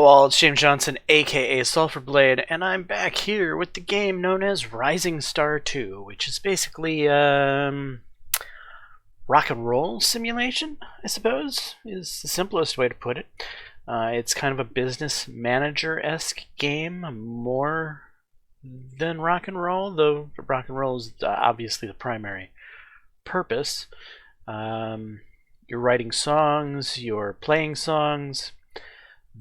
all, it's James Johnson, aka Sulphur Blade, and I'm back here with the game known as Rising Star 2, which is basically rock and roll simulation, I suppose, is the simplest way to put it. It's kind of a business manager-esque game, more than rock and roll, though rock and roll is obviously the primary purpose. You're writing songs, you're playing songs,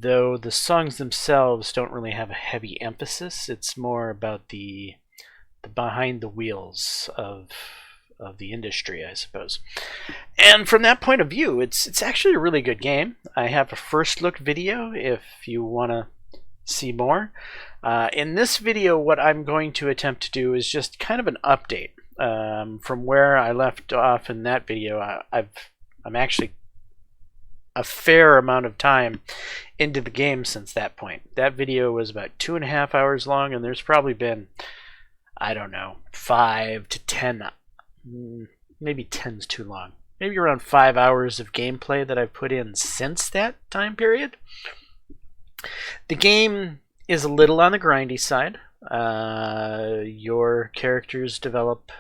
though the songs themselves don't really have a heavy emphasis. It's more about the behind the wheels of the industry, I suppose. And from that point of view, it's actually a really good game. I have a first look video if you want to see more. In this video, what I'm going to attempt to do is just kind of an update from where I left off in that video. I'm actually a fair amount of time into the game since that point. That video was about 2.5 hours long, and there's probably been, I don't know, 5 to 10, maybe 10's too long, maybe around 5 hours of gameplay that I've put in since that time period. The game is a little on the grindy side. Your characters develop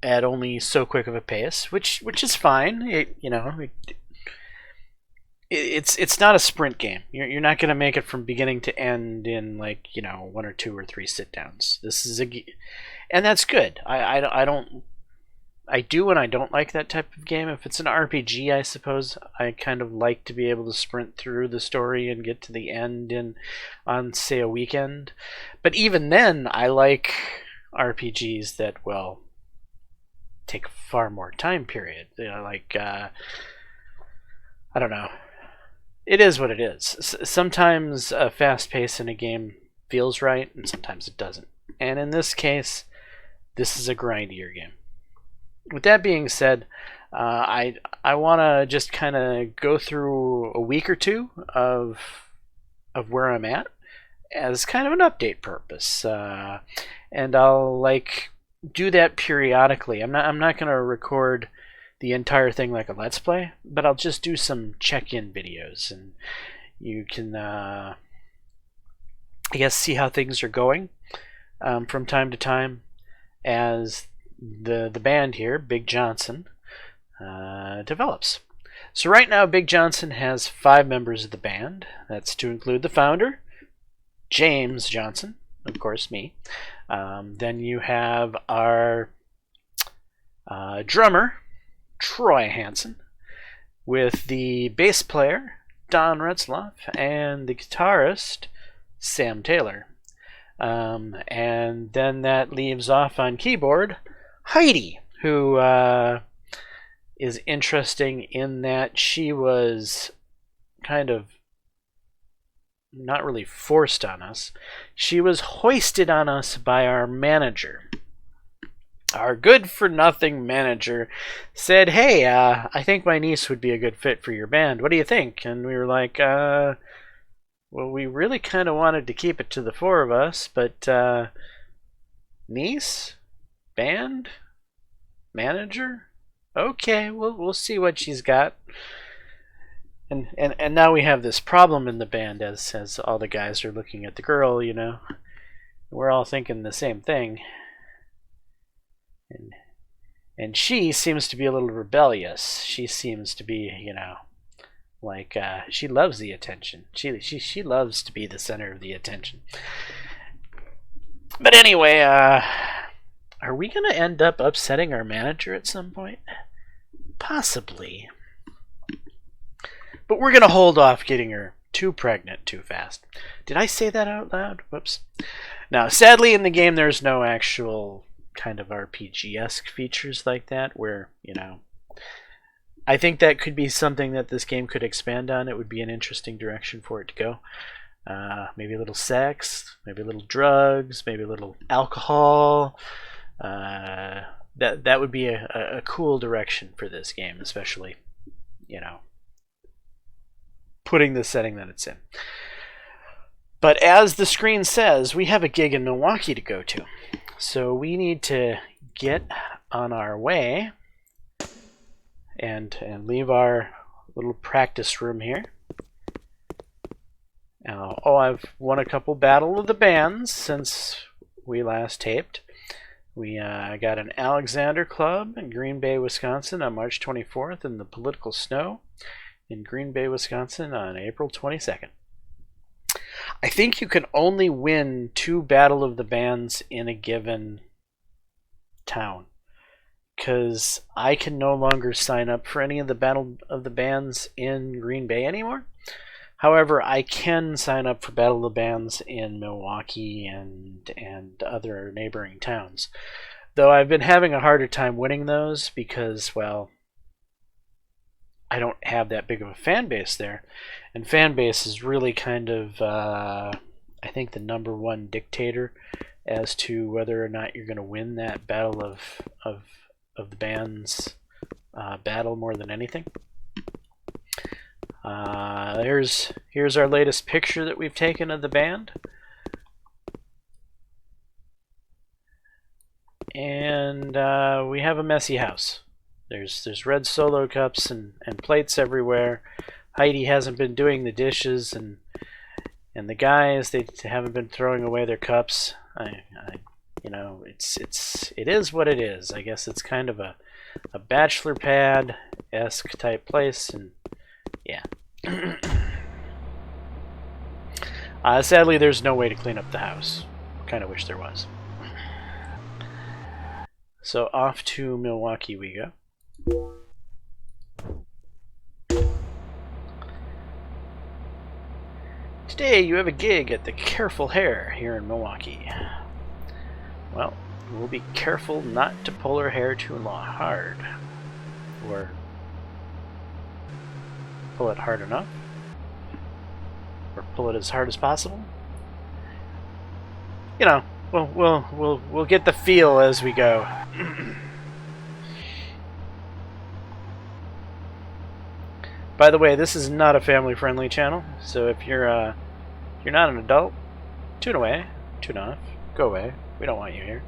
at only so quick of a pace, which is fine. It's not a sprint game. You're not going to make it from beginning to end in 1 or 2 or 3 sit downs. This is and that's good. I do and I don't like that type of game. If it's an RPG, I suppose I kind of like to be able to sprint through the story and get to the end on say a weekend. But even then, I like RPGs that take far more time period. I don't know. It is what it is. Sometimes a fast pace in a game feels right, and sometimes it doesn't. And in this case, this is a grindier game. With that being said, I want to just kind of go through a week or two of where I'm at as kind of an update purpose, and I'll do that periodically. I'm not going to record the entire thing like a Let's Play, but I'll just do some check-in videos, and you can, I guess, see how things are going from time to time as the band here, Big Johnson, develops. So right now, Big Johnson has 5 members of the band. That's to include the founder, James Johnson, of course, me. Then you have our drummer, Troy Hansen, with the bass player, Don Retzloff, and the guitarist, Sam Taylor. And then that leaves off on keyboard, Heidi, who is interesting in that she was kind of not really forced on us. She was hoisted on us by our manager. Our good-for-nothing manager said, "Hey, I think my niece would be a good fit for your band. What do you think?" And we were like, well, we really kind of wanted to keep it to the 4 of us, but niece? Band? Manager? Okay, we'll see what she's got. And now we have this problem in the band as all the guys are looking at the girl, We're all thinking the same thing. And she seems to be a little rebellious. She seems to be, she loves the attention. She loves to be the center of the attention. But anyway, are we going to end up upsetting our manager at some point? Possibly. But we're going to hold off getting her too pregnant too fast. Did I say that out loud? Whoops. Now, sadly, in the game, there's no actual kind of RPG-esque features like that where, I think that could be something that this game could expand on. It would be an interesting direction for it to go. Maybe a little sex, maybe a little drugs, maybe a little alcohol. That would be a cool direction for this game, especially, putting the setting that it's in. But as the screen says, we have a gig in Milwaukee to go to. So we need to get on our way and leave our little practice room here I've won a couple Battle of the Bands since we last taped. We got an Alexander Club in Green Bay, Wisconsin on March 24th, and the Political Snow in Green Bay, Wisconsin on April 22nd. I think you can only win 2 Battle of the Bands in a given town, because I can no longer sign up for any of the Battle of the Bands in Green Bay anymore. However, I can sign up for Battle of the Bands in Milwaukee and other neighboring towns. Though I've been having a harder time winning those because, well, I don't have that big of a fan base there. And fan base is really kind of, I think, the number one dictator as to whether or not you're going to win that Battle of the Bands battle more than anything. Here's our latest picture that we've taken of the band. And we have a messy house. There's red Solo cups and plates everywhere. Heidi hasn't been doing the dishes, and the guys, they haven't been throwing away their cups. You know, it is what it is. I guess it's kind of a bachelor pad-esque type place, and yeah. Sadly, there's no way to clean up the house. Kind of wish there was. So off to Milwaukee we go. Today you have a gig at the Careful Hair here in Milwaukee. Well, we'll be careful not to pull her hair too hard. Or pull it hard enough. Or pull it as hard as possible. You know, we'll get the feel as we go. By the way, this is not a family-friendly channel, so if you're not an adult, tune away, tune off, go away. We don't want you here.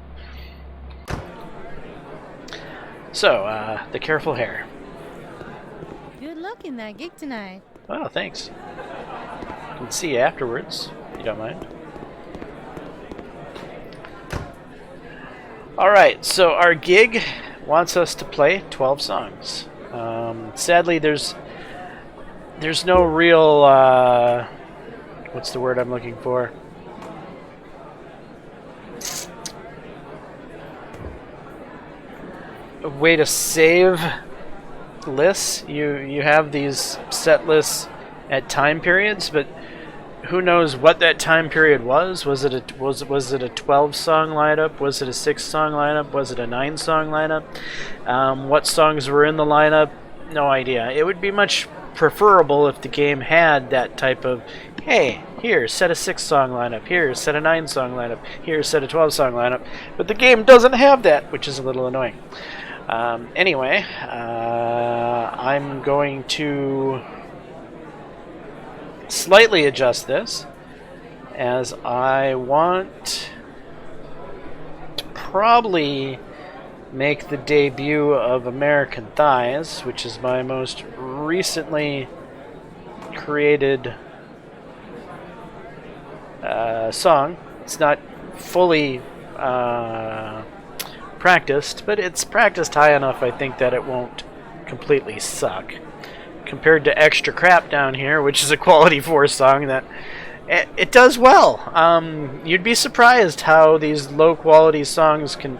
So, the Careful Hair. Good luck in that gig tonight. Oh, thanks. I can see you afterwards, if you don't mind. Alright, so our gig wants us to play 12 songs. Sadly, there's no real, what's the word I'm looking for? A way to save lists. You have these set lists at time periods, but who knows what that time period was? Was it a 12-song lineup? Was it a 6-song lineup? Was it a 9-song lineup? What songs were in the lineup? No idea. It would be much preferable if the game had that type of, hey, here, set a 6-song lineup, here, set a 9-song lineup, here, set a 12-song lineup. But the game doesn't have that, which is a little annoying. Anyway, I'm going to slightly adjust this, as I want to probably make the debut of American Thighs, which is my most recently created song. It's not fully practiced, but it's practiced high enough, I think, that it won't completely suck. Compared to Extra Crap down here, which is a Quality 4 song that it does well. You'd be surprised how these low-quality songs can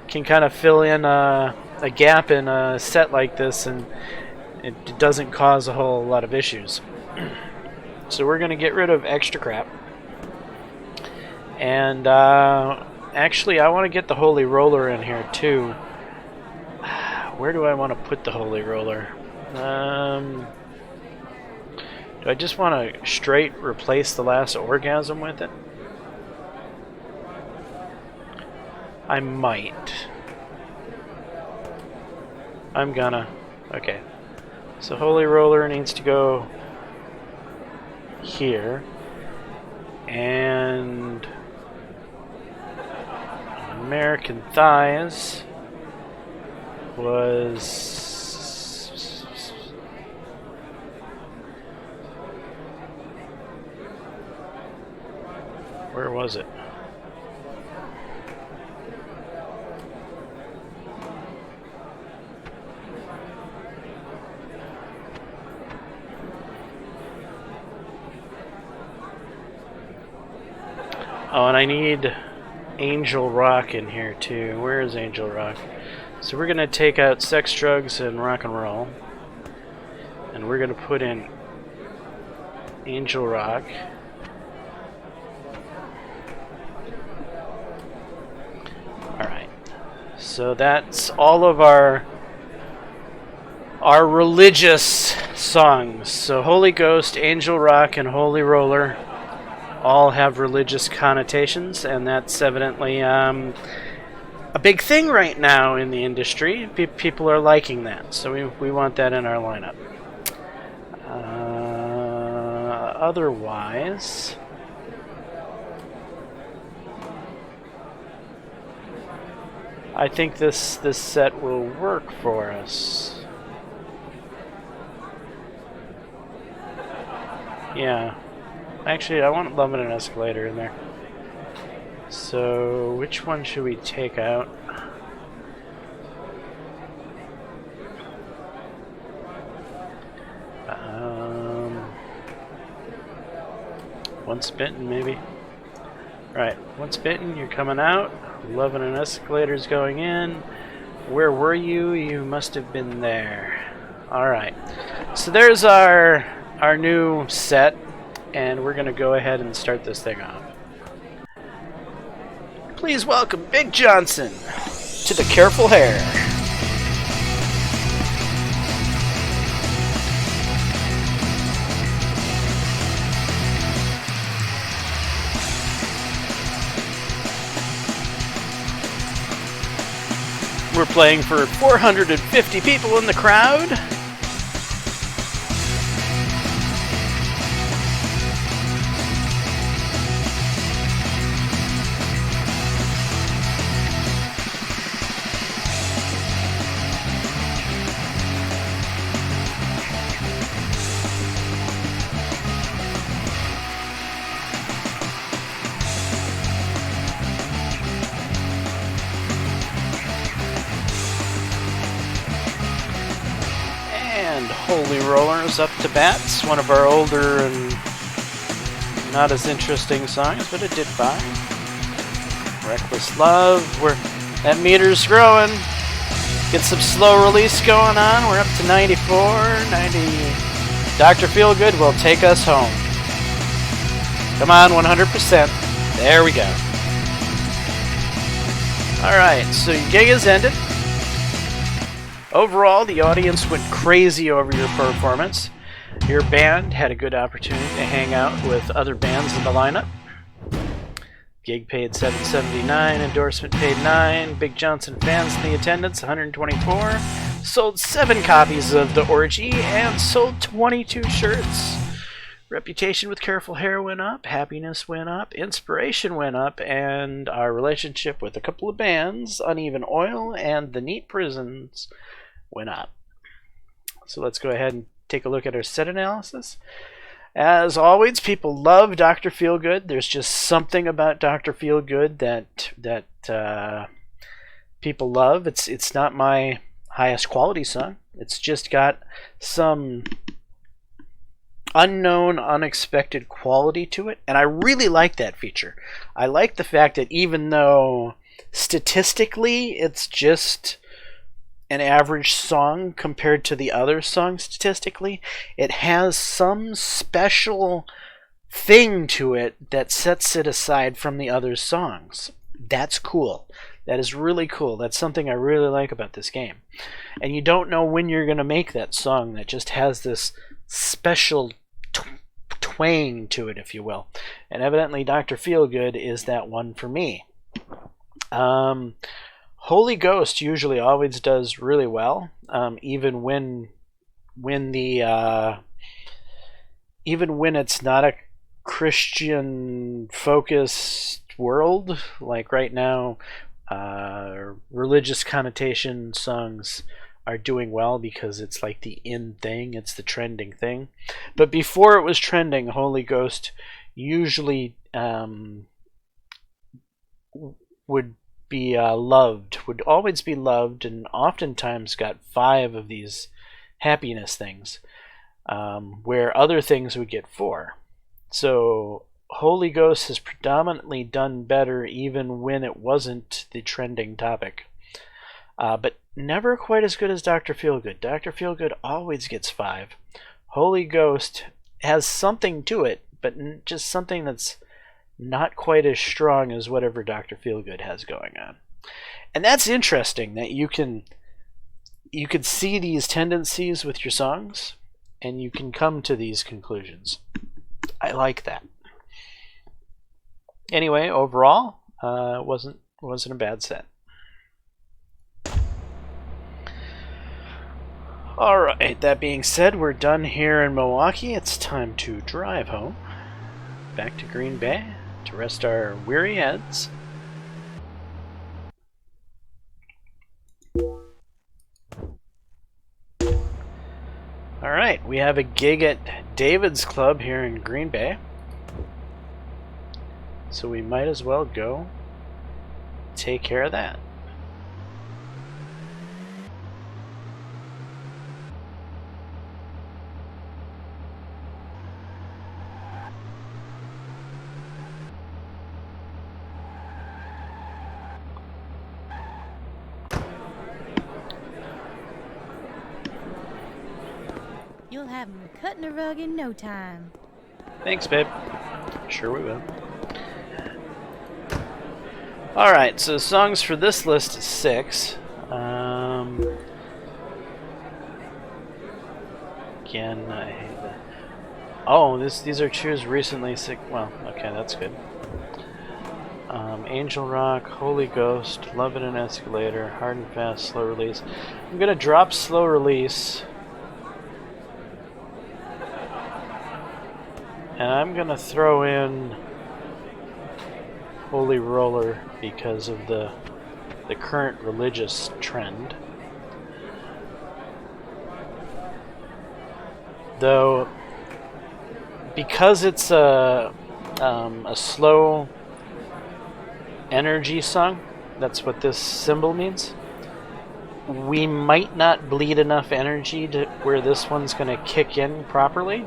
kind of fill in a gap in a set like this, and it doesn't cause a whole lot of issues. So we're going to get rid of Extra Crap. And actually, I want to get the Holy Roller in here too. Where do I want to put the Holy Roller? Do I just want to straight replace the Last Orgasm with it? I might. I'm gonna. Okay. So Holy Roller needs to go here. And American Thighs was... Where was it? Oh, and I need Angel Rock in here too. Where is Angel Rock? So we're gonna take out sex, drugs, and rock and roll, and we're gonna put in Angel Rock. All right. So that's all of our religious songs. So Holy Ghost, Angel Rock, and Holy Roller all have religious connotations, and that's evidently a big thing right now in the industry. People are liking that, so we want that in our lineup. Otherwise, I think this set will work for us. Yeah. Actually, I want Love and an Escalator in there. So, which one should we take out? Once Bitten, maybe. Right, Once Bitten, you're coming out. Love and an Escalator's going in. Where were you? You must have been there. Alright. So there's our new set. And we're going to go ahead and start this thing off. Please welcome Big Johnson to the Careful Hair. We're playing for 450 people in the crowd. Holy Rollers up to bats, one of our older and not as interesting songs, but it did fine. Reckless Love, that meter's growing. Get some slow release going on. We're up to 94, 90. Dr. Feelgood will take us home. Come on, 100%. There we go. Alright, so your gig has ended. Overall, the audience went crazy over your performance. Your band had a good opportunity to hang out with other bands in the lineup. Gig paid $7.79, endorsement paid $9. Big Johnson fans in the attendance, 124. Sold 7 copies of The Orgy and sold 22 shirts. Reputation with Careful Hair went up, happiness went up, inspiration went up, and our relationship with a couple of bands, Uneven Oil and The Neat Prisons, went up. So let's go ahead and take a look at our set analysis. As always, people love Dr. Feelgood. There's just something about Dr. Feelgood that people love. It's not my highest quality song. It's just got some unknown, unexpected quality to it, and I really like that feature. I like the fact that even though statistically it's just an average song compared to the other songs statistically, it has some special thing to it that sets it aside from the other songs. That's cool. That is really cool. That's something I really like about this game. And you don't know when you're going to make that song that just has this special twang to it, if you will. And evidently Dr. Feelgood is that one for me. Holy Ghost usually always does really well, even when it's not a Christian focused world. Like right now, religious connotation songs are doing well because it's like the in thing, it's the trending thing. But before it was trending, Holy Ghost usually would be loved, would always be loved, and oftentimes got 5 of these happiness things, where other things would get 4. So Holy Ghost has predominantly done better even when it wasn't the trending topic. But never quite as good as Dr. Feelgood. Dr. Feelgood always gets 5. Holy Ghost has something to it, but just something that's not quite as strong as whatever Dr. Feelgood has going on. And that's interesting that you can see these tendencies with your songs, and you can come to these conclusions. I like that. Anyway, overall, it wasn't a bad set. Alright, that being said, we're done here in Milwaukee. It's time to drive home, back to Green Bay, to rest our weary heads. Alright, we have a gig at David's Club here in Green Bay, so we might as well go take care of that. You'll have 'em cutting a rug in no time. Thanks, babe. Sure we will. Alright, so songs for this list is 6. Again, I hate that. Oh, these are choose recently sick. Well, okay, that's good. Angel Rock, Holy Ghost, Love in an Escalator, Hard and Fast, Slow Release. I'm gonna drop Slow Release. And I'm gonna throw in Holy Roller because of the current religious trend. Though, because it's a slow energy song, that's what this symbol means, we might not bleed enough energy to where this one's going to kick in properly,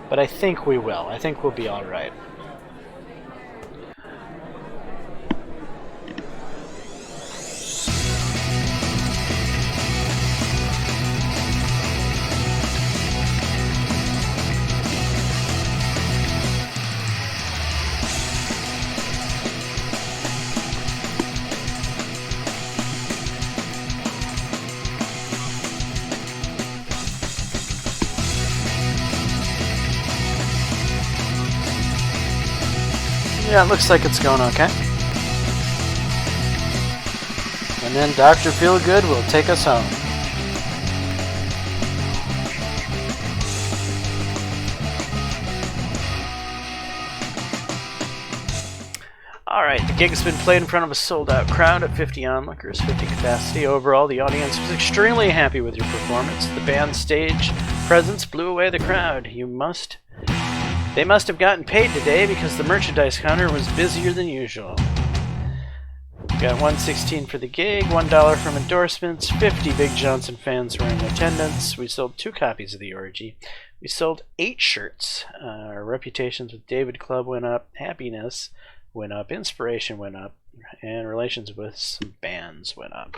but I think we will. I think we'll be alright. Yeah, it looks like it's going okay. And then Dr. Feelgood will take us home. Alright, the gig has been played in front of a sold-out crowd at 50 onlookers, 50 capacity. Overall, the audience was extremely happy with your performance. The band's stage presence blew away the crowd. They must have gotten paid today because the merchandise counter was busier than usual. Got $1.16 for the gig, $1 from endorsements, 50 Big Johnson fans were in attendance. We sold 2 copies of the orgy. We sold 8 shirts. Our reputations with David Club went up, happiness went up, inspiration went up, and relations with some bands went up.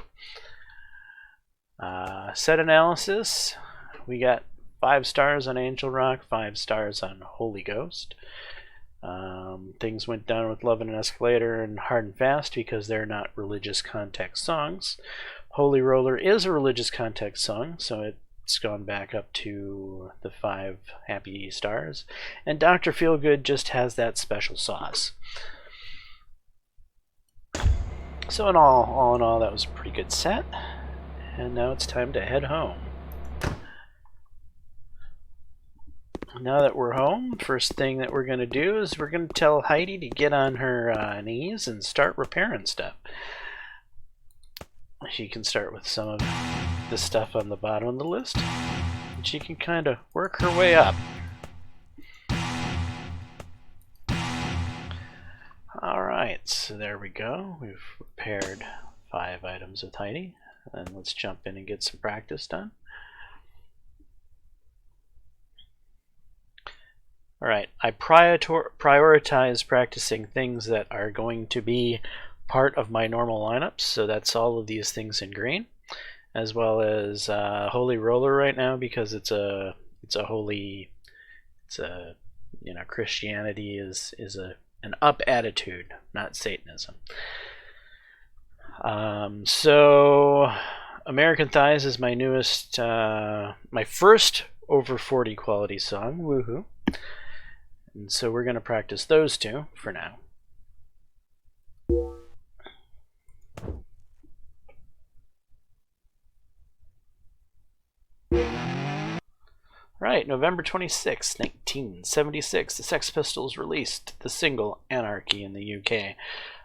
Set analysis, we got 5 stars on Angel Rock, 5 stars on Holy Ghost. Things went down with Love in an Escalator and Hard and Fast because they're not religious context songs. Holy Roller is a religious context song, so it's gone back up to the 5 happy stars. And Dr. Feelgood just has that special sauce. So in all, that was a pretty good set. And now it's time to head home. Now that we're home, first thing that we're going to do is we're going to tell Heidi to get on her knees and start repairing stuff. She can start with some of the stuff on the bottom of the list, and she can kind of work her way up. Alright, so there we go. We've repaired 5 items with Heidi, and let's jump in and get some practice done. Alright, I prioritize practicing things that are going to be part of my normal lineups, so that's all of these things in green, as well as Holy Roller right now because it's a Christianity is an up attitude, not Satanism. So American Thighs is my newest, my first over 40 quality song, woohoo. And so we're going to practice those two for now. Right, November 26, 1976, the Sex Pistols released the single Anarchy in the UK.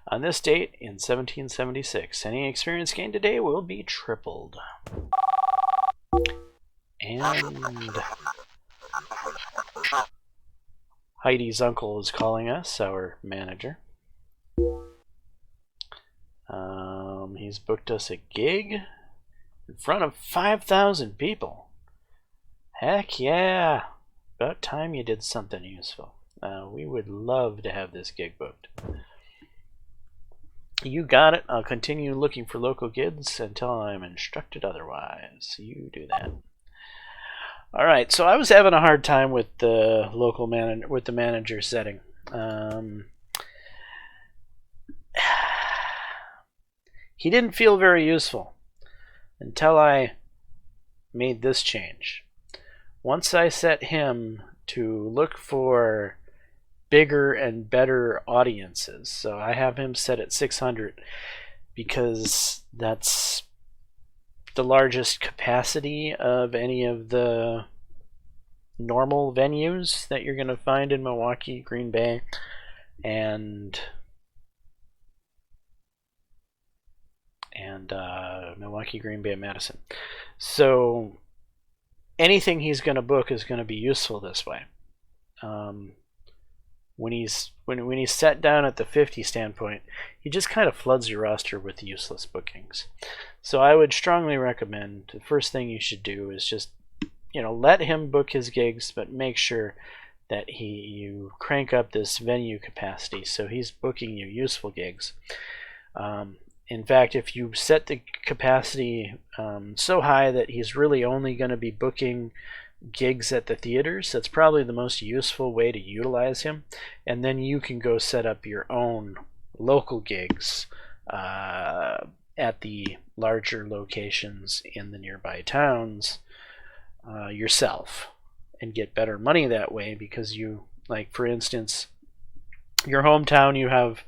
On this date, in 1776, any experience gained today will be tripled. And Heidi's uncle is calling us, our manager. He's booked us a gig in front of 5,000 people. Heck yeah! About time you did something useful. We would love to have this gig booked. You got it. I'll continue looking for local gigs until I'm instructed otherwise. You do that. All right. So I was having a hard time with the local manager setting. He didn't feel very useful until I made this change. Once I set him to look for bigger and better audiences, so I have him set at 600 because that's the largest capacity of any of the normal venues that you're going to find in Milwaukee, Green Bay, and Milwaukee, Green Bay, and Madison. So anything he's going to book is going to be useful this way. When he's set down at the 50 standpoint, he just kind of floods your roster with useless bookings. So I would strongly recommend the first thing you should do is just let him book his gigs, but make sure that you crank up this venue capacity so he's booking you useful gigs. In fact, if you set the capacity so high that he's really only going to be booking gigs at the theaters, that's probably the most useful way to utilize him. And then you can go set up your own local gigs at the larger locations in the nearby towns yourself and get better money that way, because like for instance, your hometown, you have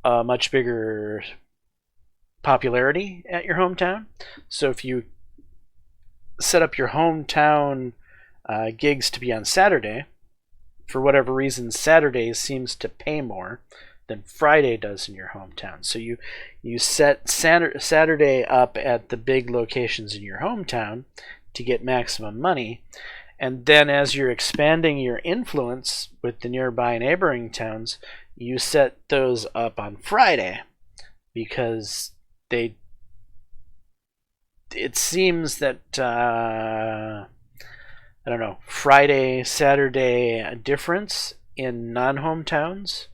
a much bigger popularity at your hometown. So if you set up your hometown gigs to be on Saturday, for whatever reason Saturday seems to pay more than Friday does in your hometown. So you set Saturday up at the big locations in your hometown to get maximum money, and then as you're expanding your influence with the nearby neighboring towns, you set those up on Friday, because it seems that Friday, Saturday difference in non-hometowns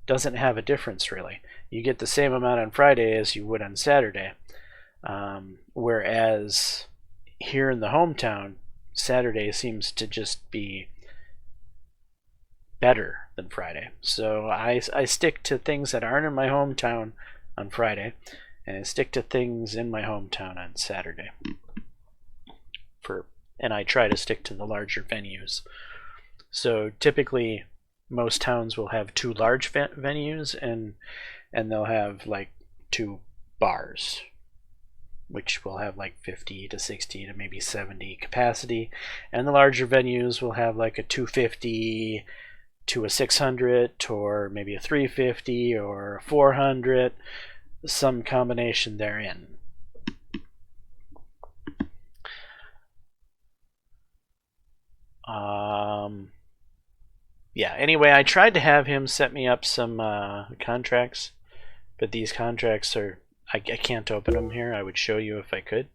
doesn't have a difference really. You get the same amount on Friday as you would on Saturday, whereas here in the hometown, Saturday seems to just be better than Friday. So I stick to things that aren't in my hometown on Friday, and I stick to things in my hometown on Saturday. And I try to stick to the larger venues. So typically, most towns will have 2 large venues, and they'll have like 2 bars, which will have like 50 to 60 to maybe 70 capacity, and the larger venues will have like a 250 to a 600, or maybe a 350 or a 400, some combination therein. Yeah, anyway, I tried to have him set me up some contracts but these contracts are, I can't open them here. I would show you if I could,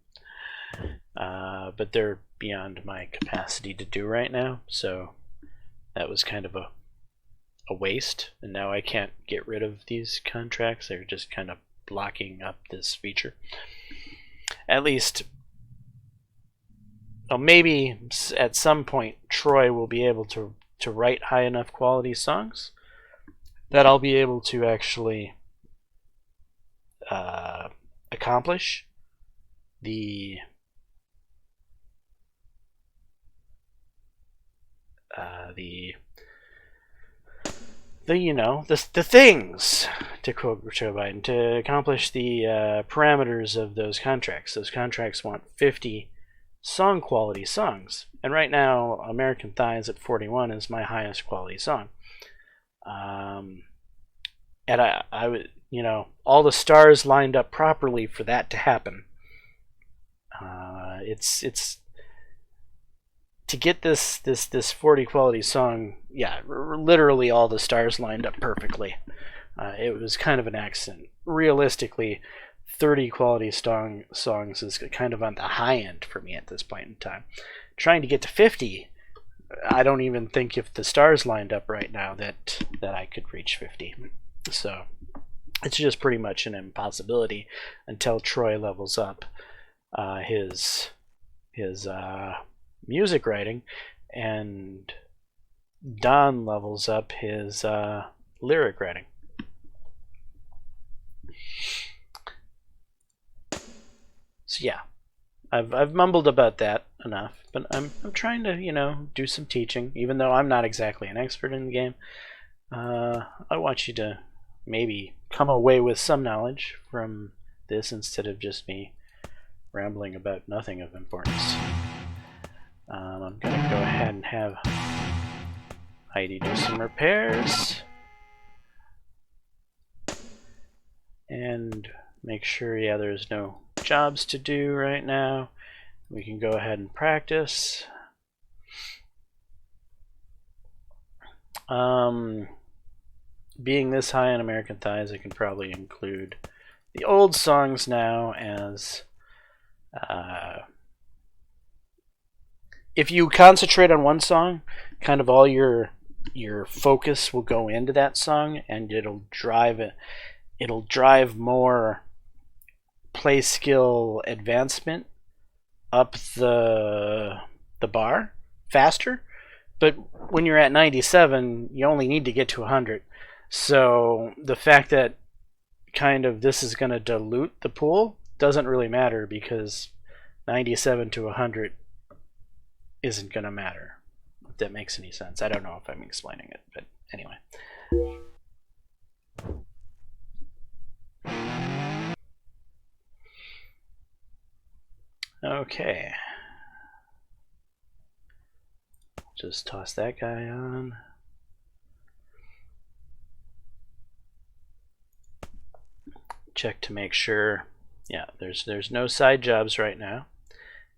but they're beyond my capacity to do right now, so that was kind of a waste, and now I can't get rid of these contracts. They're just kind of blocking up this feature. At least, well, maybe at some point Troy will be able to write high enough quality songs that I'll be able to actually accomplish the the things, to quote Joe Biden, to accomplish the parameters of those contracts. Those contracts want 50 song quality songs, and right now American Thighs at 41 is my highest quality song. And I would, all the stars lined up properly for that to happen. It's to get this 40 quality song, yeah, literally all the stars lined up perfectly. It was kind of an accident. Realistically, 30 quality songs is kind of on the high end for me at this point in time. Trying to get to 50, I don't even think if the stars lined up right now that I could reach 50. So it's just pretty much an impossibility until Troy levels up his music writing, and Don levels up his lyric writing. So yeah, I've mumbled about that enough, but I'm trying to do some teaching, even though I'm not exactly an expert in the game. I want you to maybe come away with some knowledge from this instead of just me rambling about nothing of importance. I'm gonna go ahead and have Heidi do some repairs and make sure, yeah, there's no jobs to do right now. We can go ahead and practice. Being this high on American Thighs, I can probably include the old songs now as if you concentrate on one song, kind of all your focus will go into that song, and it'll drive more play skill advancement up the bar faster. But when you're at 97, you only need to get to 100. So the fact that kind of this is going to dilute the pool doesn't really matter, because 97 to 100 isn't going to matter, if that makes any sense. I don't know if I'm explaining it, but anyway. Okay. Just toss that guy on. Check to make sure, yeah, there's no side jobs right now.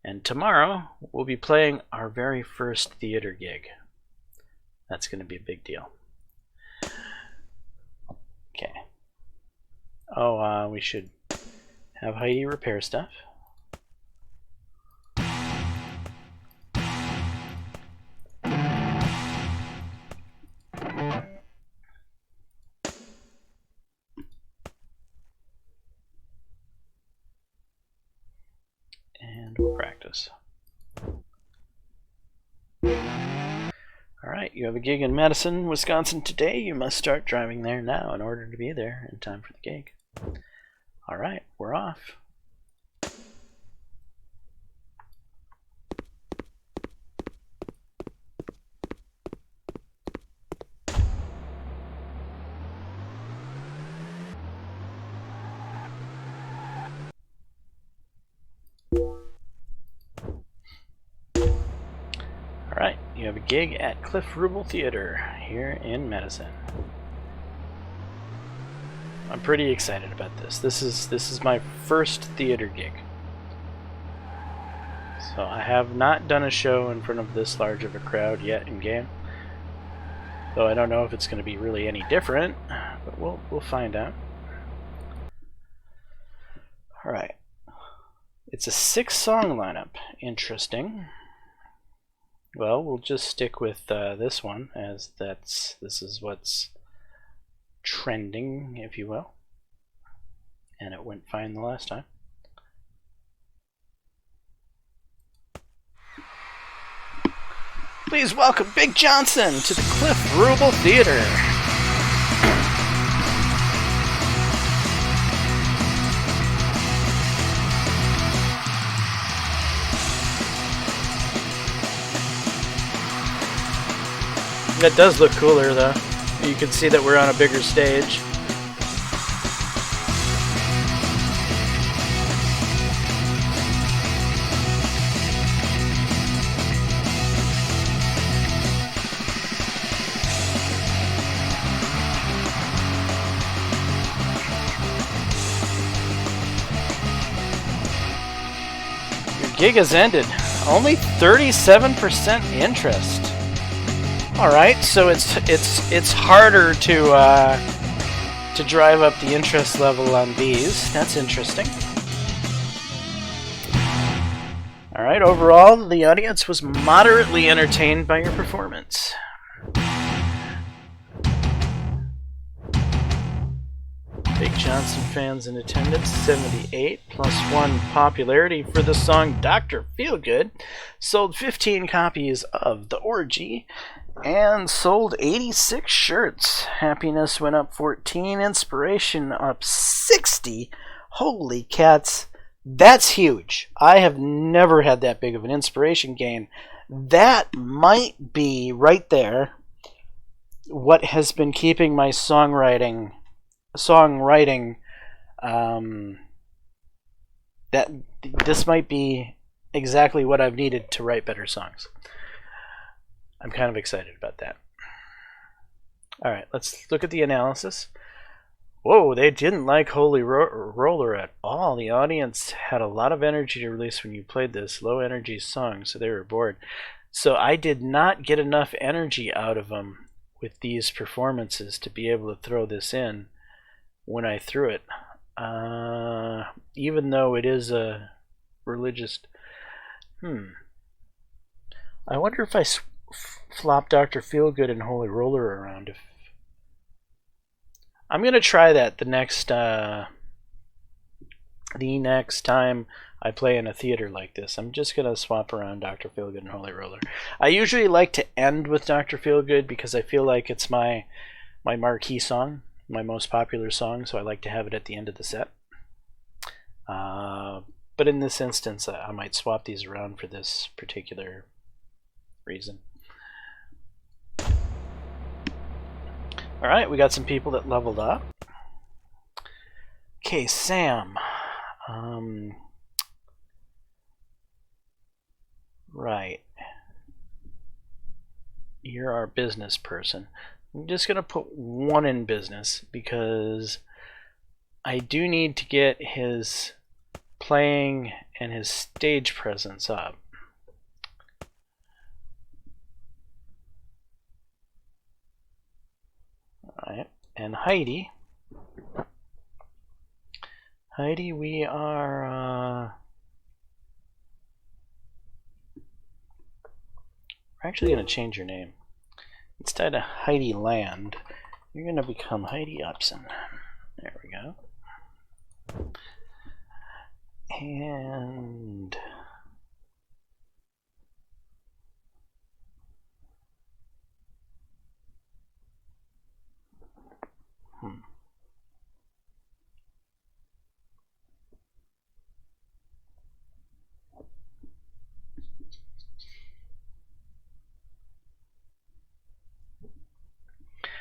And tomorrow we'll be playing our very first theater gig. That's going to be a big deal. Okay. Oh, we should have Heidi repair stuff. Alright, you have a gig in Madison, Wisconsin today. You must start driving there now in order to be there in time for the gig. Alright, we're off. Alright, you have a gig at Cliff Ruble Theater here in Madison. I'm pretty excited about this. This is my first theater gig. So I have not done a show in front of this large of a crowd yet in game. Though I don't know if it's going to be really any different, but we'll find out. All right. It's a 6-song lineup. Interesting. Well, we'll just stick with this one, as this is what's trending, if you will. And it went fine the last time. Please welcome Big Johnson to the Cliff Ruble Theater. That does look cooler, though. You can see that we're on a bigger stage. Your gig has ended. Only 37% interest. All right, so it's harder to drive up the interest level on these. That's interesting. All right, overall, the audience was moderately entertained by your performance. Big Johnson fans in attendance, 78, +1 popularity for the song Dr. Feelgood. Sold 15 copies of The Orgy and sold 86 shirts. Happiness went up 14, inspiration up 60. Holy cats, that's huge. I have never had that big of an inspiration gain. That might be right there what has been keeping my songwriting that this might be exactly what I've needed to write better songs. I'm kind of excited about that. All right, let's look at the analysis. Whoa, they didn't like Holy Roller at all. The audience had a lot of energy to release when you played this low energy song, so they were bored. So I did not get enough energy out of them with these performances to be able to throw this in when I threw it. Even though it is a religious... I wonder if I flop Dr. Feelgood and Holy Roller around. I'm going to try that the next time I play in a theater like this. I'm just going to swap around Dr. Feelgood and Holy Roller. I usually like to end with Dr. Feelgood because I feel like it's my marquee song, my most popular song, so I like to have it at the end of the set. But in this instance, I might swap these around for this particular reason. Alright, we got some people that leveled up. Okay, Sam. Right. You're our business person. I'm just going to put one in business because I do need to get his playing and his stage presence up. Alright, and Heidi, we are we're actually going to change your name. Instead of Heidi Land, you're going to become Heidi Upson. There we go. And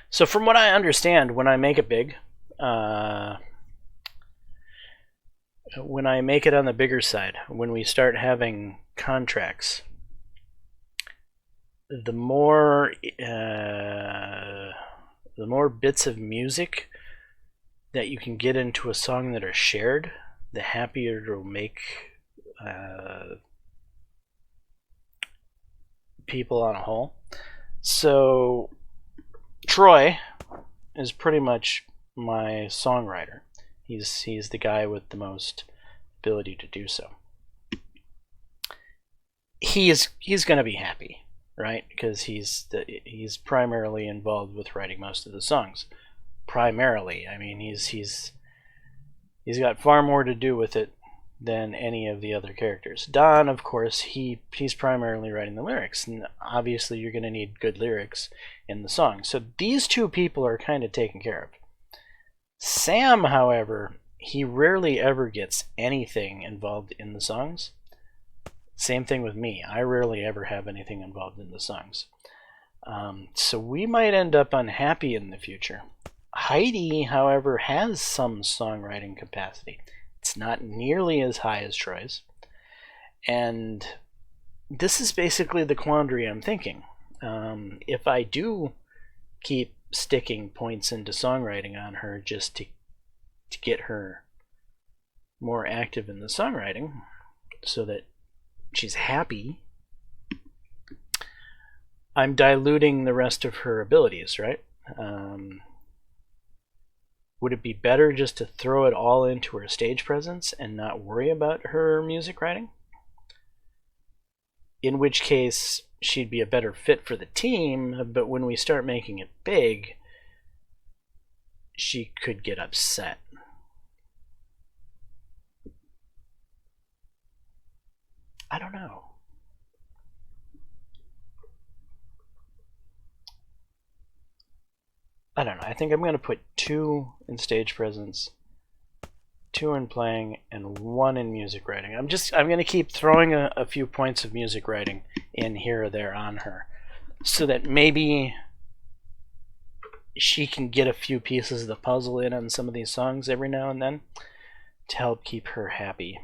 so from what I understand, when I make it big, when I make it on the bigger side, when we start having contracts, the more bits of music that you can get into a song that are shared, the happier it'll make people on a whole. So Troy is pretty much my songwriter. He's the guy with the most ability to do so. He's going to be happy, right? Because he's primarily involved with writing most of the songs. Primarily, I mean, he's got far more to do with it than any of the other characters. Don, of course, he's primarily writing the lyrics, and obviously you're going to need good lyrics in the song. So these two people are kind of taken care of. Sam, however, he rarely ever gets anything involved in the songs. Same thing with me. I rarely ever have anything involved in the songs. So we might end up unhappy in the future. Heidi, however, has some songwriting capacity. It's not nearly as high as Troy's. And this is basically the quandary I'm thinking. If I do keep sticking points into songwriting on her just to get her more active in the songwriting so that she's happy, I'm diluting the rest of her abilities, right? Would it be better just to throw it all into her stage presence and not worry about her music writing? In which case, she'd be a better fit for the team, but when we start making it big, she could get upset. I don't know. I think I'm going to put 2 in stage presence, 2 in playing, and 1 in music writing. I'm going to keep throwing a few points of music writing in here or there on her, so that maybe she can get a few pieces of the puzzle in on some of these songs every now and then to help keep her happy.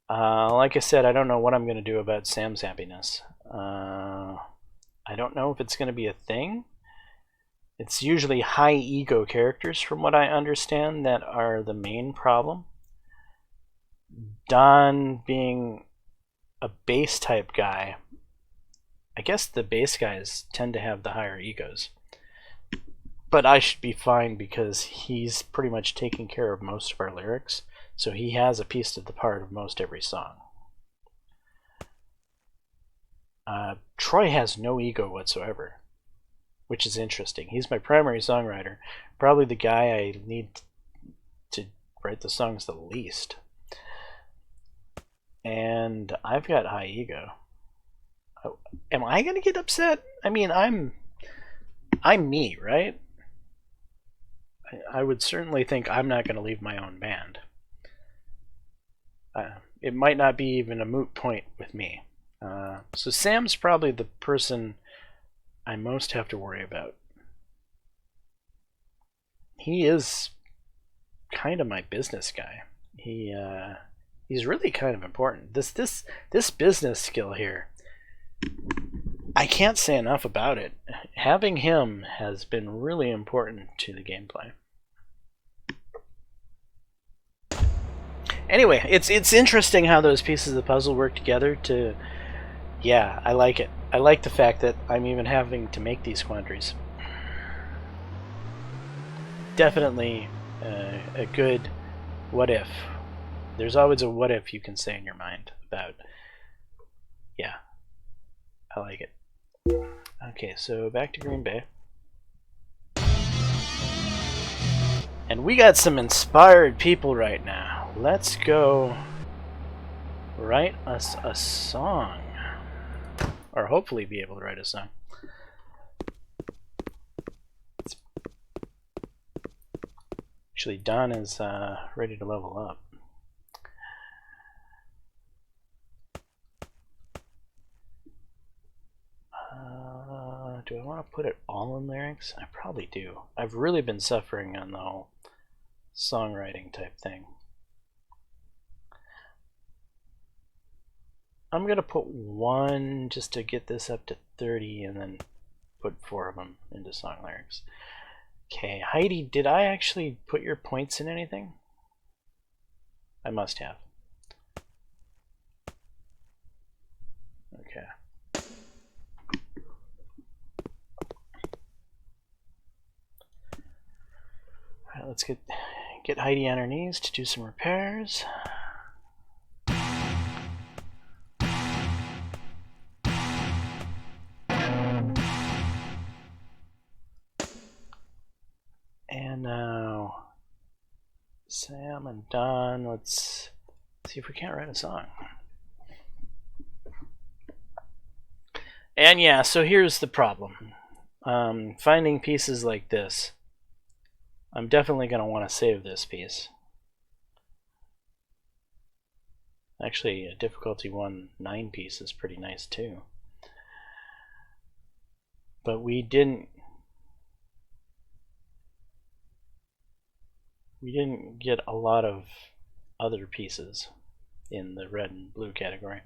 Like I said, I don't know what I'm going to do about Sam's happiness. I don't know if it's going to be a thing. It's usually high ego characters, from what I understand, that are the main problem. Don being a bass type guy, I guess the bass guys tend to have the higher egos. But I should be fine because he's pretty much taking care of most of our lyrics, so he has a piece of the part of most every song. Troy has no ego whatsoever, which is interesting. He's my primary songwriter, probably the guy I need to write the songs the least. And I've got high ego. Am I going to get upset? I mean, I'm me, right? I would certainly think I'm not going to leave my own band. It might not be even a moot point with me. So Sam's probably the person I most have to worry about. He is kind of my business guy. He's really kind of important. This business skill here, I can't say enough about it. Having him has been really important to the gameplay. Anyway, it's interesting how those pieces of the puzzle work together to... Yeah, I like it. I like the fact that I'm even having to make these quandaries. Definitely a good what if. There's always a what if you can say in your mind about... Yeah, I like it. Okay, so back to Green Bay. And we got some inspired people right now. Let's go write us a song. Or hopefully be able to write a song. Actually, Don is ready to level up. Do I want to put it all in lyrics? I probably do. I've really been suffering on the whole songwriting type thing. I'm going to put 1 just to get this up to 30 and then put 4 of them into song lyrics. Okay, Heidi, did I actually put your points in anything? I must have. Okay. Alright, let's get get Heidi on her knees to do some repairs. And now Sam and Don, let's see if we can't write a song. And yeah, so here's the problem. Finding pieces like this. I'm definitely going to want to save this piece. Actually, a difficulty 1 9 piece is pretty nice too. But we didn't get a lot of other pieces in the red and blue category.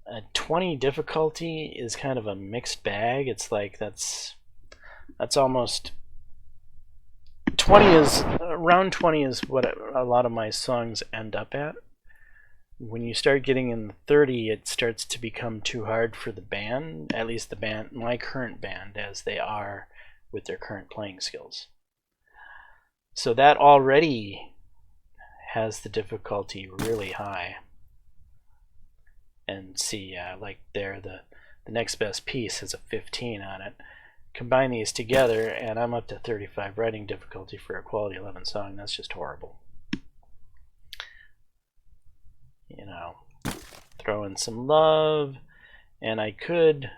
A 20 difficulty is kind of a mixed bag. It's like that's almost 20 is around 20 is what a lot of my songs end up at. When you start getting in the 30, it starts to become too hard for the band, at least the band, my current band, as they are with their current playing skills. So that already has the difficulty really high. And see, like there, the next best piece has a 15 on it. Combine these together, and I'm up to 35 writing difficulty for a quality 11 song. That's just horrible. You know, throw in some love, and I could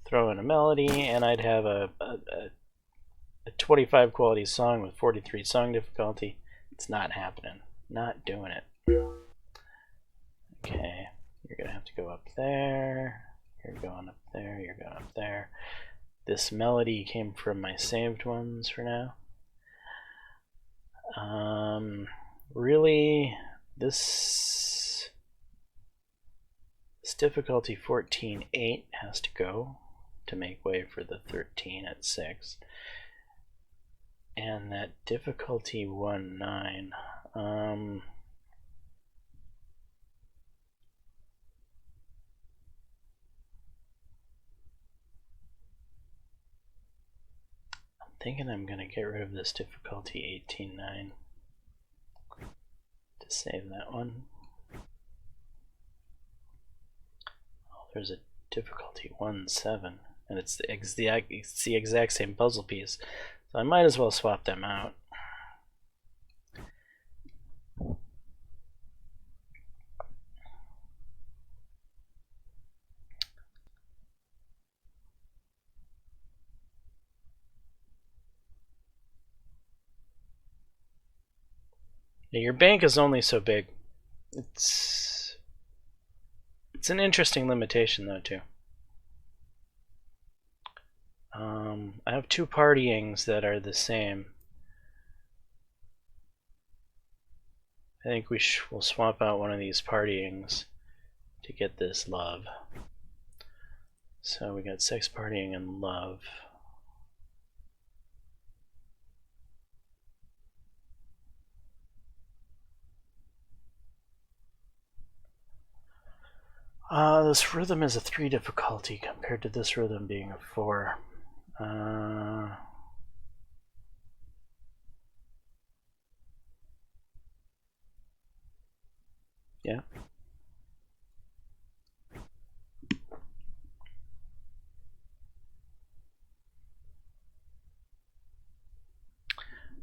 throw in a melody, and I'd have a 25 quality song with 43 song difficulty. It's not happening. Not doing it. Okay, you're gonna have to go up there. You're going up there. You're going up there. This melody came from my saved ones for now. Really, this difficulty 14-8 has to go to make way for the 13 at 6. And that difficulty 1-9, I'm thinking I'm going to get rid of this difficulty 18-9 to save that one. Oh, there's a difficulty 1-7, and it's the exact same puzzle piece, so I might as well swap them out. Now, your bank is only so big. It's an interesting limitation though too. I have 2 partyings that are the same. I think we'll swap out one of these partyings to get this love. So we got sex partying and love. This rhythm is a 3 difficulty compared to this rhythm being a 4. Yeah.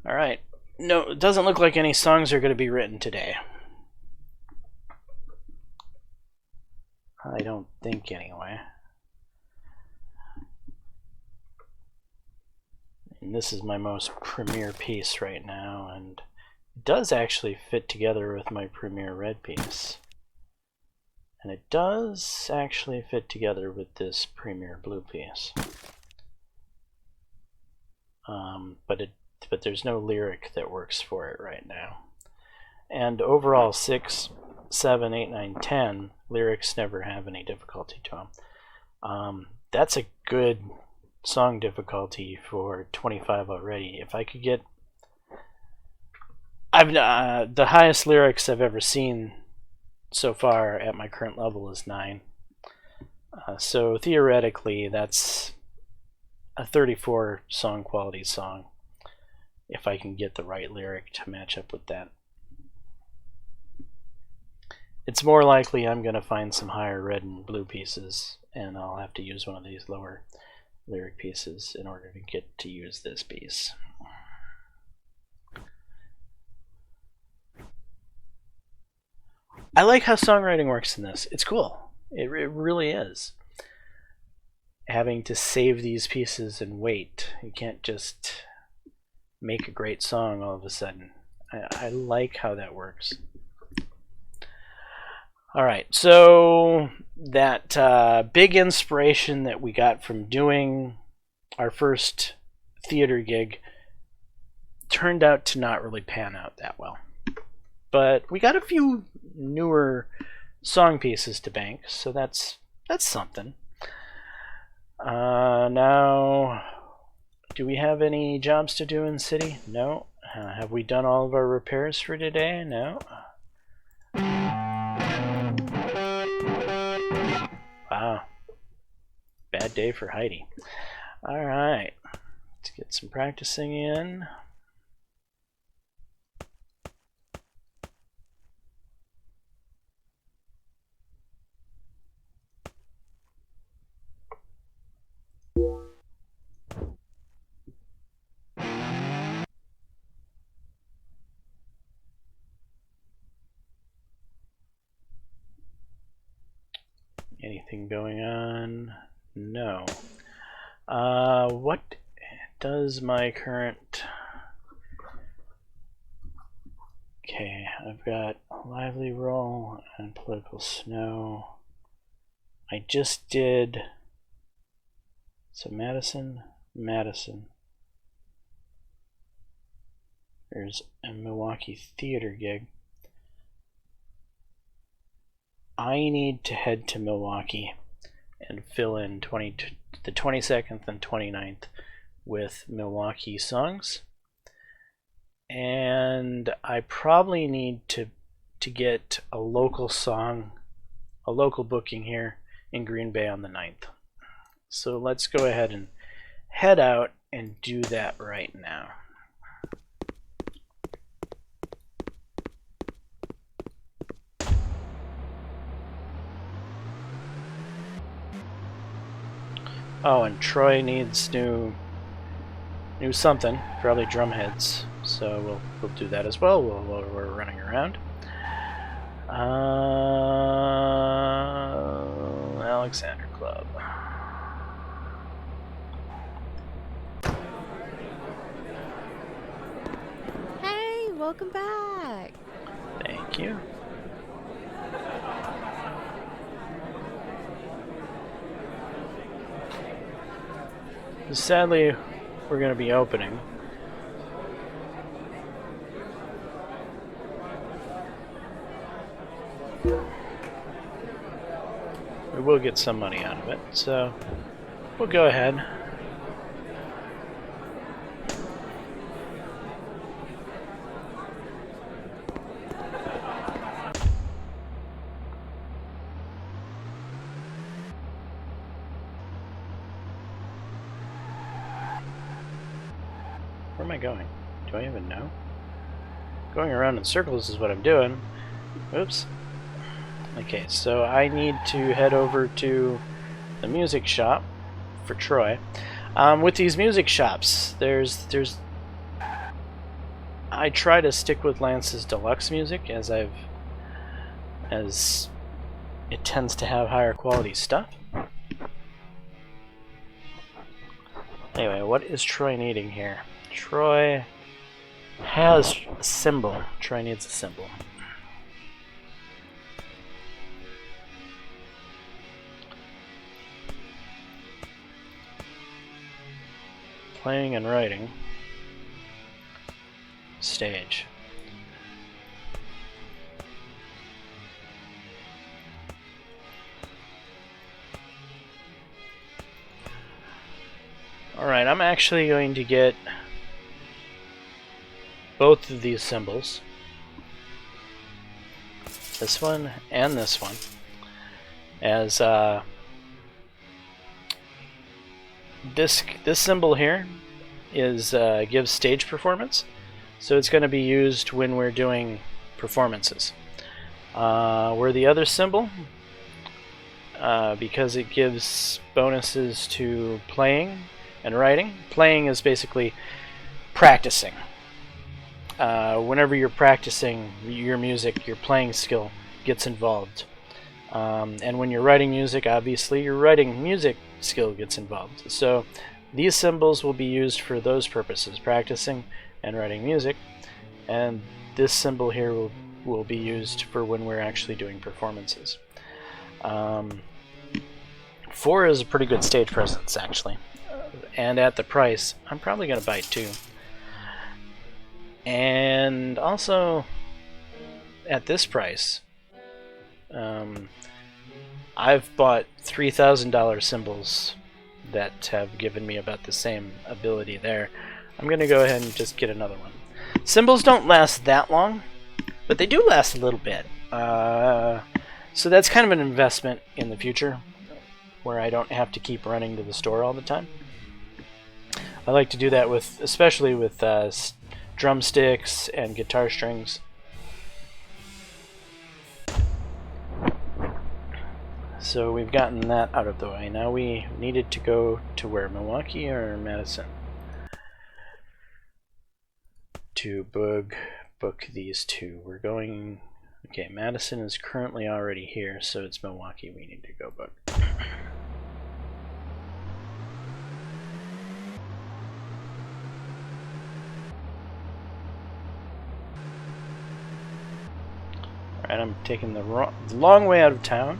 All right. No, it doesn't look like any songs are going to be written today. I don't think, anyway. And this is my most premier piece right now, and it does actually fit together with my premier red piece. And it does actually fit together with this premier blue piece. But there's no lyric that works for it right now. And overall 6, 7, 8, 9, 10 lyrics never have any difficulty to them. That's a good song difficulty for 25 already. If I could get, the highest lyrics I've ever seen so far at my current level is 9. So theoretically, that's a 34 song quality song. if I can get the right lyric to match up with that. It's more likely I'm going to find some higher red and blue pieces, and I'll have to use one of these lower lyric pieces in order to get to use this piece. I like how songwriting works in this. It's cool. It really is. Having to save these pieces and wait. You can't just make a great song all of a sudden. I like how that works. Alright, so that big inspiration that we got from doing our first theater gig turned out to not really pan out that well. But we got a few newer song pieces to bank, so that's something. Now, do we have any jobs to do in the city? No. Have we done all of our repairs for today? No. Wow. Bad day for Heidi. Alright. Let's get some practicing in. Anything going on? No. What does my current... Okay, I've got lively roll and political snow. I just did... So Madison. There's a Milwaukee theater gig. I need to head to Milwaukee and fill in the 22nd and 29th with Milwaukee songs. And I probably need to get a local song, a local booking here in Green Bay on the 9th. So let's go ahead and head out and do that right now. Oh, and Troy needs new something, probably drum heads. So we'll do that as well while we're running around. Alexander Club. Hey, welcome back. Thank you. Sadly, we're going to be opening. We will get some money out of it, so we'll go ahead. Where am I going? Do I even know? Going around in circles is what I'm doing. Oops. Okay, so I need to head over to the music shop for Troy. With these music shops, I try to stick with Lance's deluxe music as it tends to have higher quality stuff. Anyway, what is Troy needing here? Troy has a cymbal. Troy needs a cymbal. Playing and writing. Stage. Alright, I'm actually going to get both of these cymbals. This one and this one. As this cymbal here is gives stage performance, so it's going to be used when we're doing performances. Where the other symbol, because it gives bonuses to playing and writing. Playing is basically practicing. Whenever you're practicing your music, your playing skill gets involved. And when you're writing music, obviously your writing music skill gets involved. So these symbols will be used for those purposes, practicing and writing music. And this symbol here will be used for when we're actually doing performances. 4 is a pretty good stage presence, actually. And at the price, I'm probably going to buy 2. And also, at this price, I've bought $3,000 symbols that have given me about the same ability there. I'm going to go ahead and just get another one. Symbols don't last that long, but they do last a little bit. So that's kind of an investment in the future, where I don't have to keep running to the store all the time. I like to do that with, especially with drumsticks and guitar strings. So we've gotten that out of the way. Now we needed to go to where? Milwaukee or Madison? To book these two. We're going... Okay, Madison is currently already here, so it's Milwaukee we need to go book. Alright, I'm taking the long way out of town.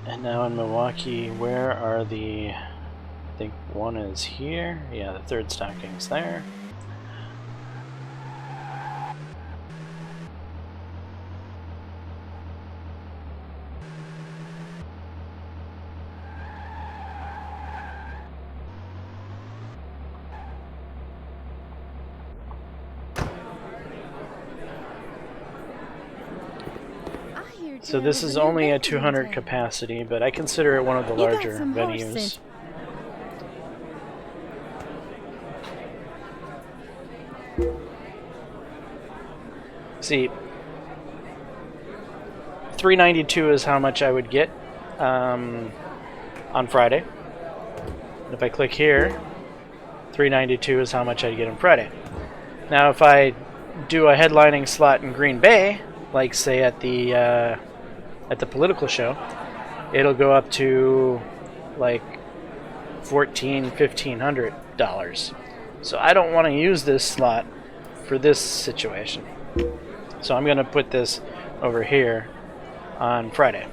And now in Milwaukee, where are the... I think one is here. Yeah, the third stocking's there. So this is only a 200 capacity, but I consider it one of the larger venues. See, $392 is how much I would get on Friday. And if I click here, $392 is how much I'd get on Friday. Now, if I do a headlining slot in Green Bay, like say at the political show, it'll go up to like $1,400–$1,500. So I don't want to use this slot for this situation. So I'm going to put this over here on Friday.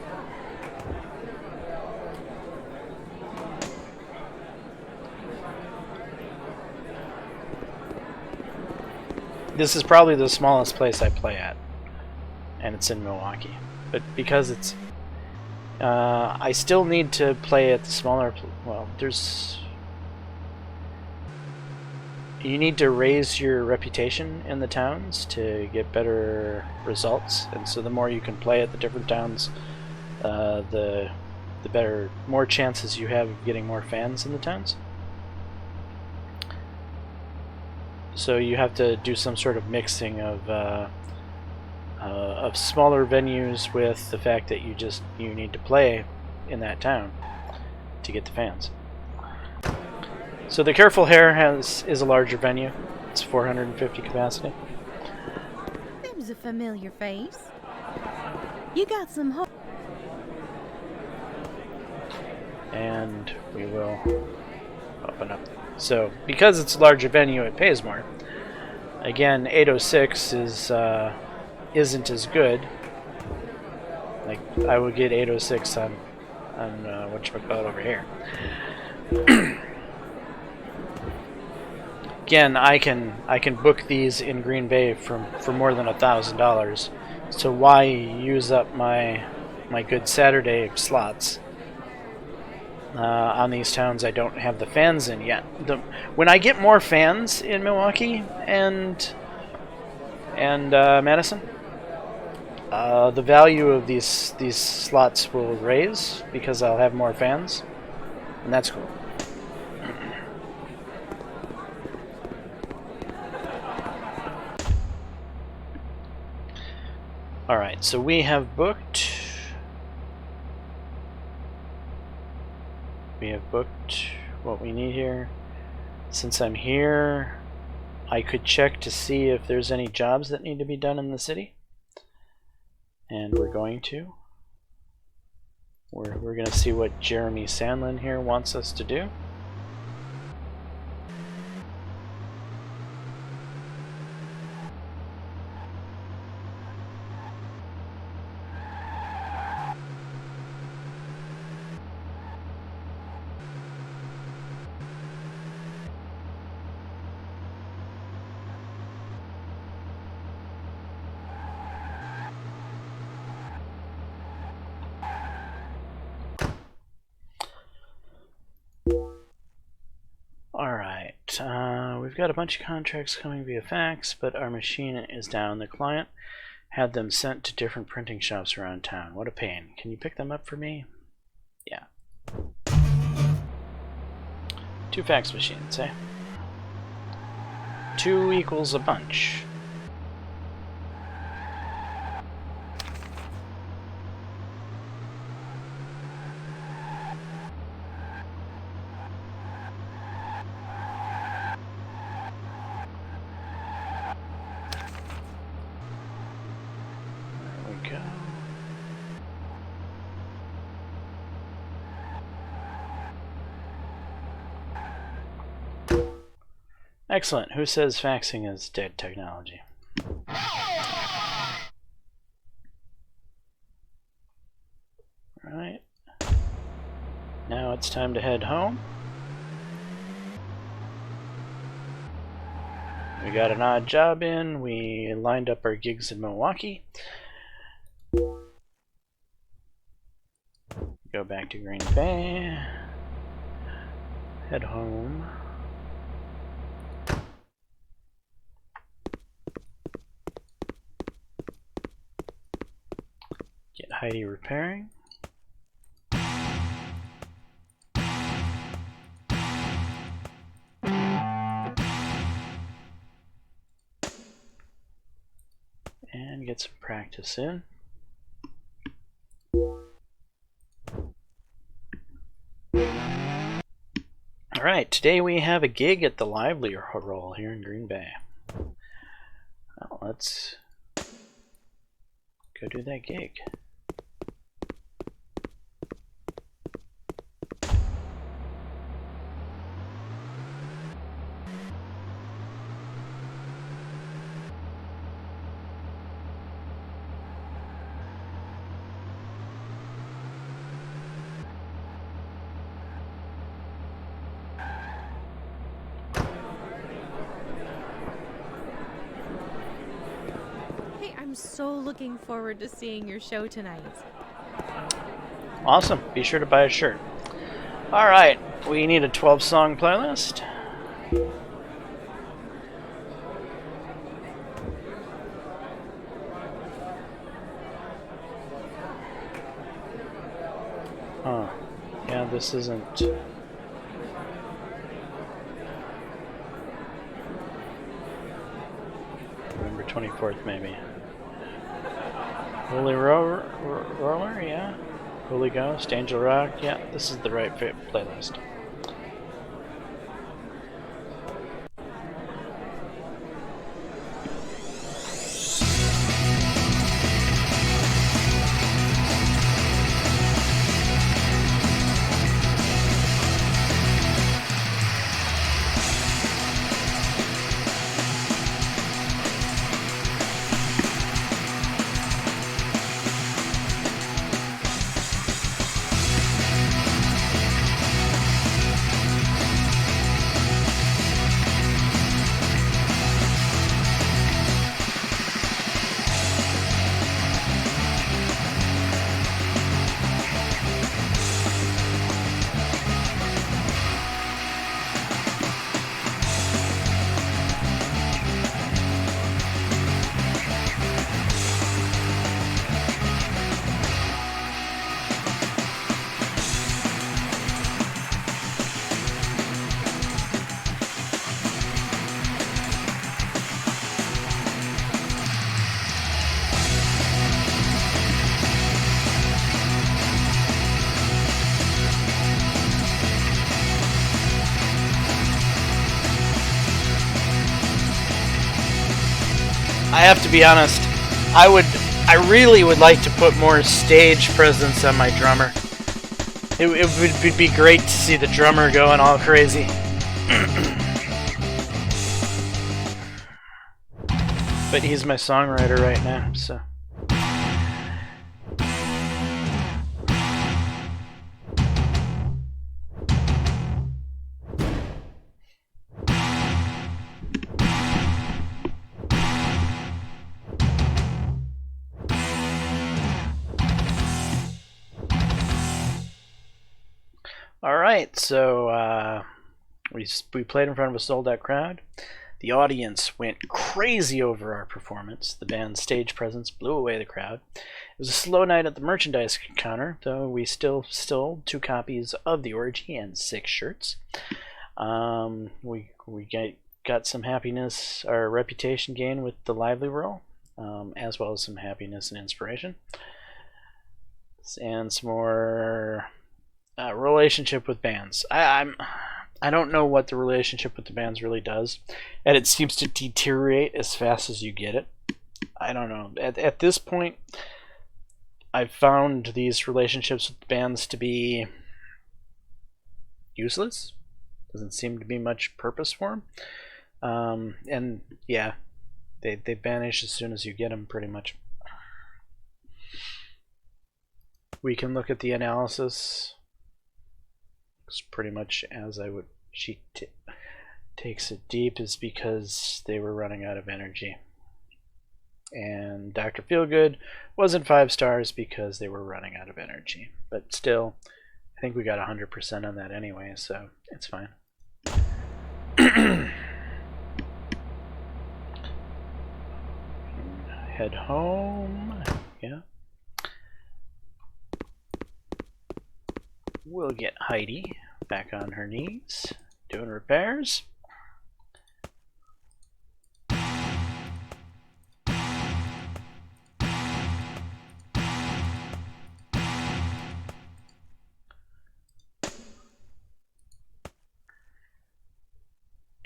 This is probably the smallest place I play at, and it's in Milwaukee. But because it's... I still need to play at the smaller... Well, there's... You need to raise your reputation in the towns to get better results, and so the more you can play at the different towns, the better, more chances you have of getting more fans in the towns. So you have to do some sort of mixing of smaller venues with the fact that you need to play in that town to get the fans. So the Careful Hare is a larger venue. It's 450 capacity. There's a familiar face. You got some hope. And we will open up. So because it's a larger venue, it pays more. Again, 806 isn't as good. Like I would get 806 on whatchamacallit over here. Again, I can book these in Green Bay for more than $1,000. So why use up my good Saturday slots on these towns I don't have the fans in yet? When I get more fans in Milwaukee and Madison, The value of these slots will raise because I'll have more fans, and that's cool. Alright, so we have booked... what we need here. Since I'm here, I could check to see if there's any jobs that need to be done in the city. And we're going to. We're going to see what Jeremy Sandlin here wants us to do. Alright, we've got a bunch of contracts coming via fax, but our machine is down. The client had them sent to different printing shops around town. What a pain. Can you pick them up for me? Yeah. 2 fax machines, eh? 2 equals a bunch. Excellent. Who says faxing is dead technology? Alright. Now it's time to head home. We got an odd job in. We lined up our gigs in Milwaukee. Go back to Green Bay. Head home. Get Heidi repairing. And get some practice in. Alright, today we have a gig at the Lively Roll here in Green Bay. Well, let's go do that gig. I'm so looking forward to seeing your show tonight. Awesome. Be sure to buy a shirt. Alright, we need a 12-song playlist. Huh. Yeah, this isn't... November 24th, maybe. Holy Roller, yeah. Holy Ghost, Angel Rock, yeah, this is the right playlist. have to be honest. I really would like to put more stage presence on my drummer. It would be great to see the drummer going all crazy. But he's my songwriter right now, so. Alright, so we played in front of a sold-out crowd. The audience went crazy over our performance. The band's stage presence blew away the crowd. It was a slow night at the merchandise counter, though we still sold 2 copies of The Orgy and 6 shirts. We got some happiness, our reputation gain with the Lively Roll, as well as some happiness and inspiration. And some more relationship with bands. I don't know what the relationship with the bands really does, and it seems to deteriorate as fast as you get it. I don't know. At this point, I've found these relationships with bands to be useless. Doesn't seem to be much purpose for them. And yeah, they vanish as soon as you get them, pretty much. We can look at the analysis. It's pretty much as I would. She takes it deep is because they were running out of energy. And Dr. Feelgood wasn't 5 stars because they were running out of energy. But still, I think we got 100% on that anyway, so it's fine. Head home. Yeah. We'll get Heidi back on her knees, doing repairs.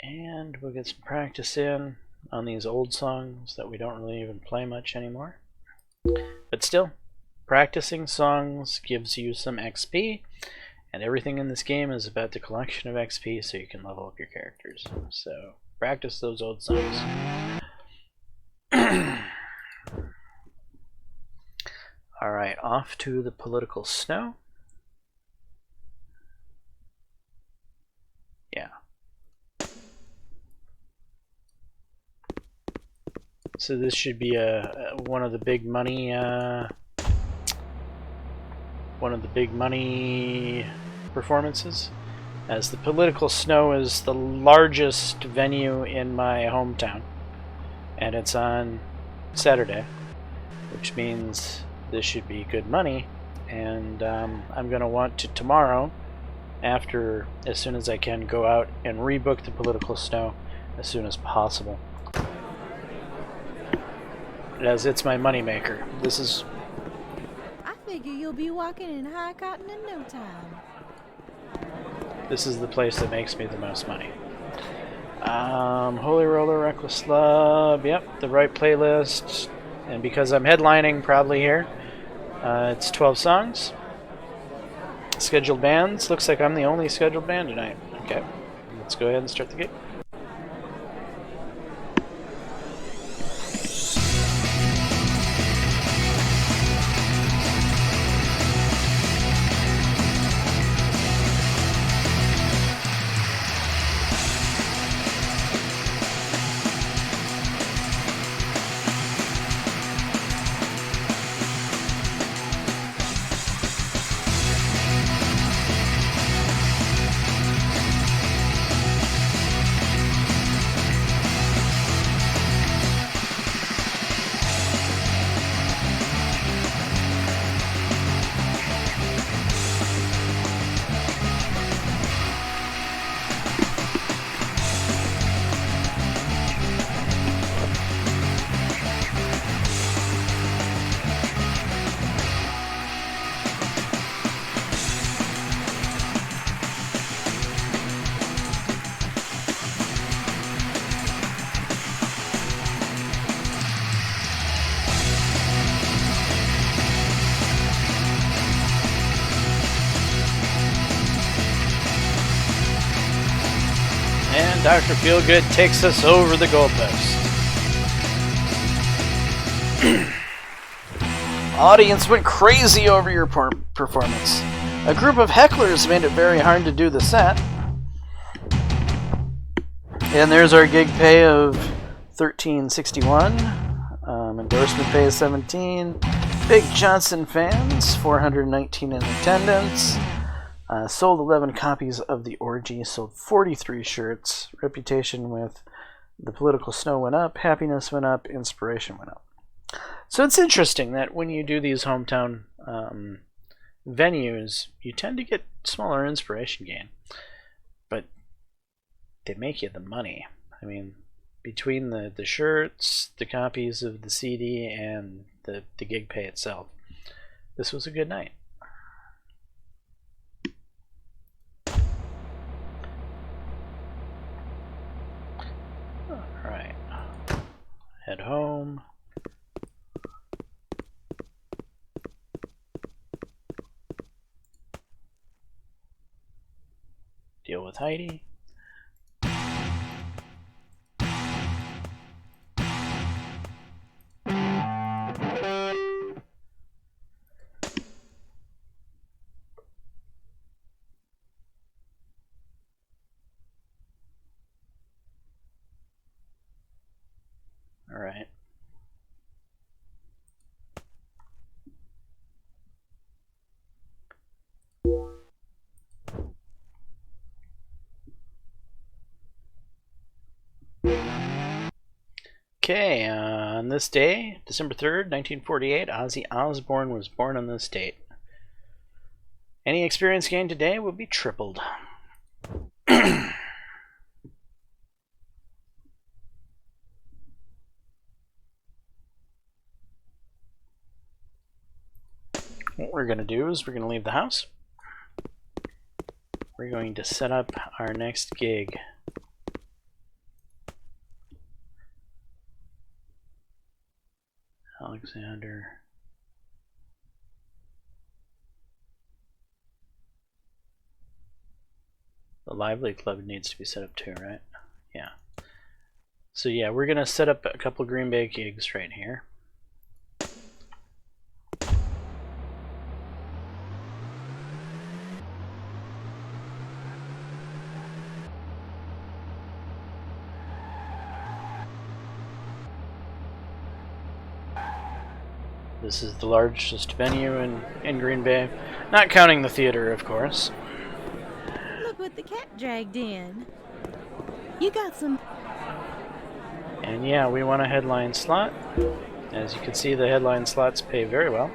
And we'll get some practice in on these old songs that we don't really even play much anymore. But still, practicing songs gives you some XP, and everything in this game is about the collection of XP so you can level up your characters. So practice those old songs. Alright, off to the political snow. Yeah. So this should be one of the big money performances, as the political snow is the largest venue in my hometown, and it's on Saturday, which means this should be good money. And I'm gonna want to tomorrow, as soon as I can, go out and rebook the political snow as soon as possible, as it's my moneymaker. This is. I figure you'll be walking in high cotton in no time. This is the place that makes me the most money. Holy Roller, Reckless Love. Yep, the right playlist. And because I'm headlining probably here, it's 12 songs. Scheduled bands. Looks like I'm the only scheduled band tonight. Okay, let's go ahead and start the gig. Dr. Feelgood takes us over the goalpost. Audience went crazy over your performance. A group of hecklers made it very hard to do the set. And there's our gig pay of $13.61. Endorsement pay is $17. Big Johnson fans, 419 in attendance. Sold 11 copies of The Orgy, sold 43 shirts. Reputation with the political snow went up, happiness went up, inspiration went up. So it's interesting that when you do these hometown venues, you tend to get smaller inspiration gain. But they make you the money. I mean, between the shirts, the copies of the CD, and the gig pay itself, this was a good night. Alright. Head home. Deal with Heidi. All right. Okay, on this day, December 3rd, 1948, Ozzy Osbourne was born on this date. Any experience gained today will be tripled. What we're going to do is we're going to leave the house. We're going to set up our next gig. Alexander. The Lively Club needs to be set up too, right? Yeah. So yeah, we're going to set up a couple Green Bay gigs right here. This is the largest venue in Green Bay, not counting the theater, of course. Look what the cat dragged in. You got some... And yeah, we want a headline slot. As you can see, the headline slots pay very well.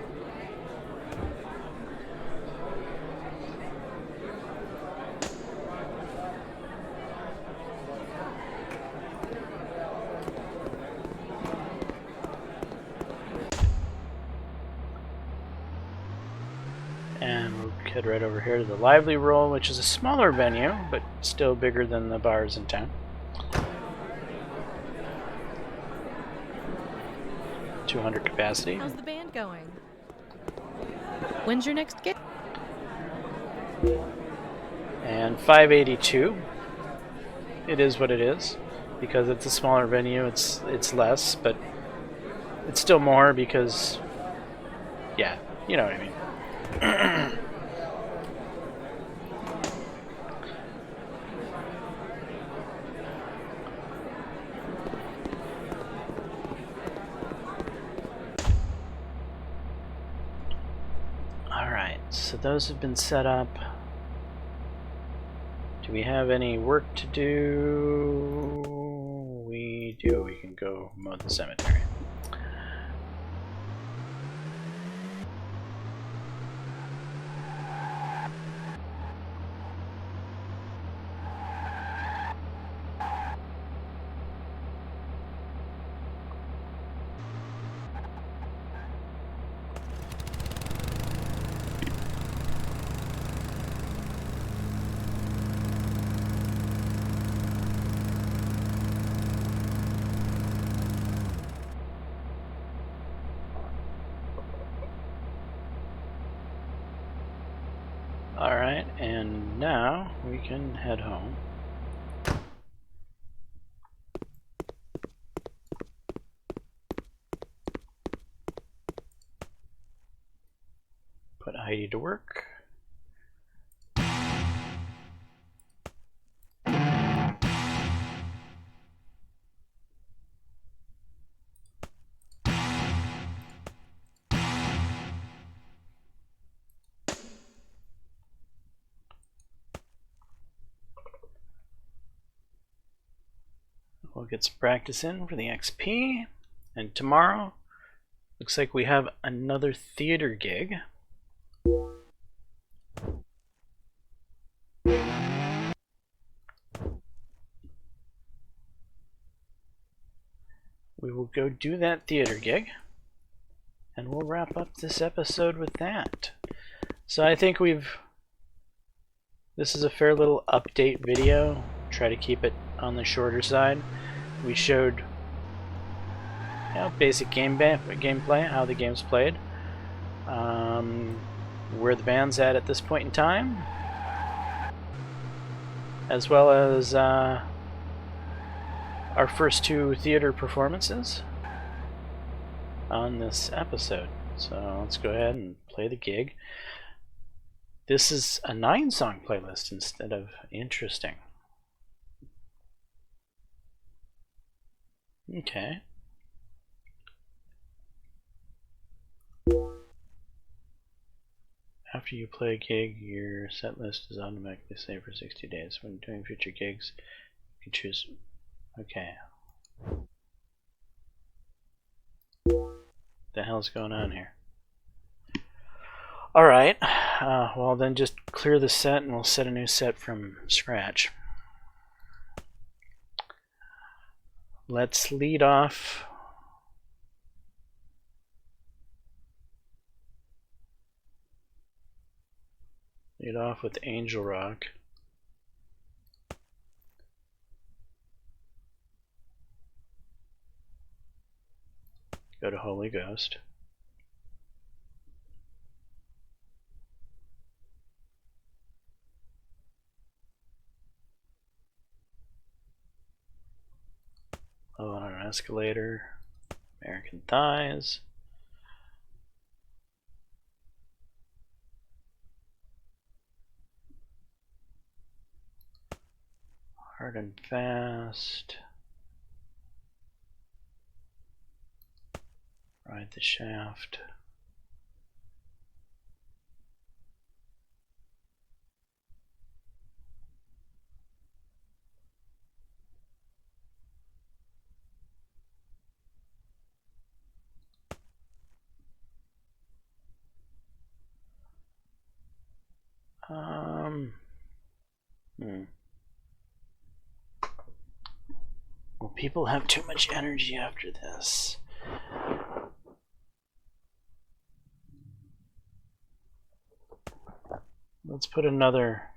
And we'll head right over here to the Lively Roll, which is a smaller venue, but still bigger than the bars in town. 200 capacity. How's the band going? When's your next gig? And 582. It is what it is. Because it's a smaller venue, it's less, but it's still more because, yeah, you know what I mean. Alright, so those have been set up. Do we have any work to do? We do. We can go mow the cemetery. Alright, and now we can head home. Heidi to work. We'll get some practice in for the XP. And tomorrow, looks like we have another theater gig. We will go do that theater gig, and we'll wrap up this episode with that. So I think this is a fair little update video. Try to keep it on the shorter side. We showed basic gameplay, how the game's played, where the band's at this point in time, as well as our first 2 theater performances on this episode. So let's go ahead and play the gig. This is a 9-song playlist instead of interesting. Okay. After you play a gig, your set list is automatically saved for 60 days. When doing future gigs, you can choose. Okay. The hell's going on here? Alright. Well, then just clear the set and we'll set a new set from scratch. Let's lead off. Lead off with Angel Rock. Go to Holy Ghost. Low on an escalator. American Thighs. Hard and Fast. Ride the Shaft. Will people have too much energy after this? Let's put another.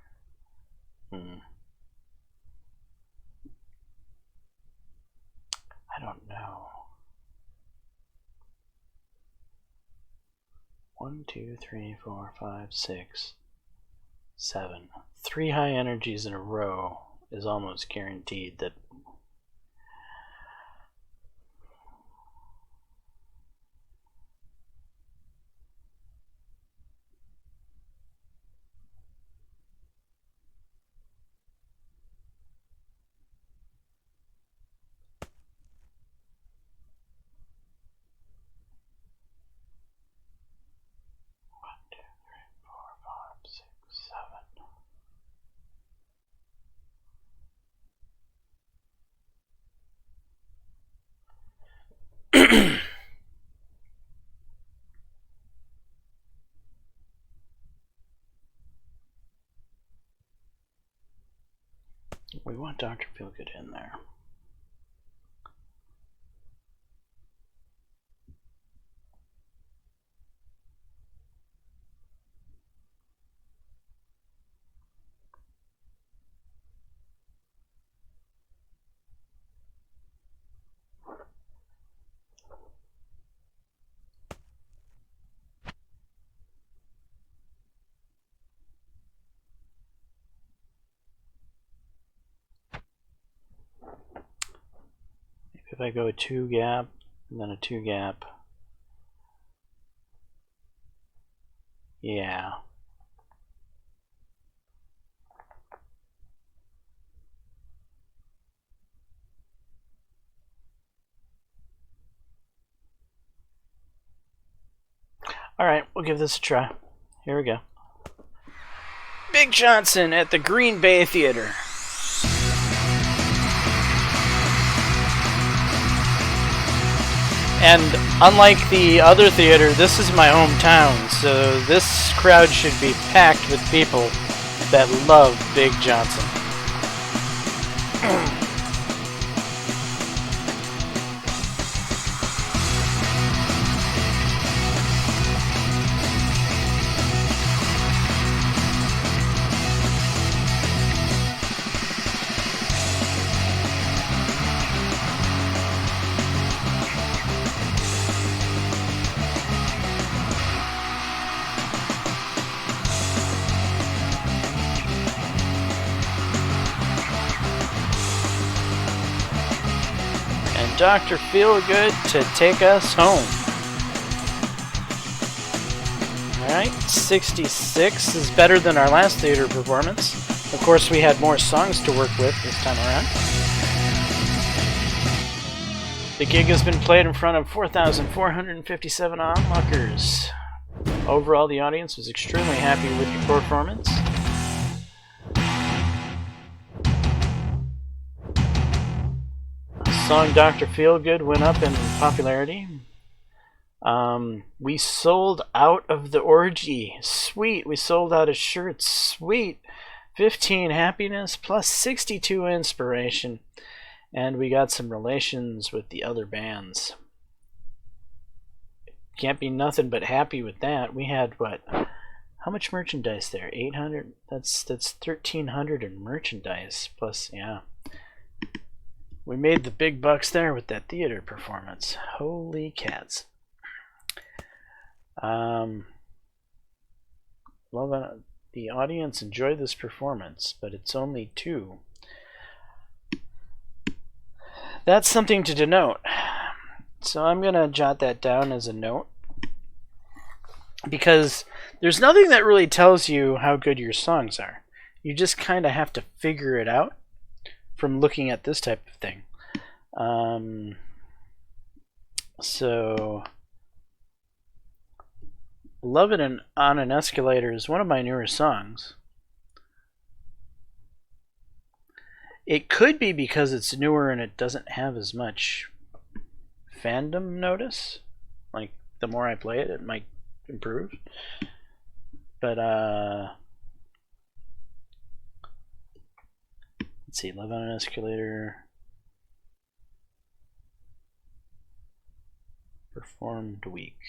I don't know. 1, 2, 3, 4, 5, 6, 7. 3 high energies in a row is almost guaranteed that. We want Dr. Feelgood in there. If I go a 2 gap and then a 2 gap, Yeah. Alright, we'll give this a try. Here we go. Big Johnson at the Green Bay Theater. And unlike the other theater, this is my hometown, so this crowd should be packed with people that love Big Johnson. Dr. Feelgood to take us home. Alright, 66 is better than our last theater performance. Of course, we had more songs to work with this time around. The gig has been played in front of 4,457 onlookers. Overall, the audience was extremely happy with the performance. Song Dr. Feelgood went up in popularity. We sold out of the orgy. Sweet. We sold out of shirts. Sweet. 15 happiness plus 62 inspiration. And we got some relations with the other bands. Can't be nothing but happy with that. We had what? How much merchandise there? 800? That's 1,300 in merchandise. Plus, yeah. We made the big bucks there with that theater performance. Holy cats. Well, the audience enjoyed this performance, but it's only 2. That's something to denote. So I'm going to jot that down as a note. Because there's nothing that really tells you how good your songs are. You just kind of have to figure it out from looking at this type of thing. So Love It on an Escalator is one of my newer songs. It could be because it's newer and it doesn't have as much fandom notice. Like, the more I play it, it might improve. But, let's see, Love on an Escalator. Performed week.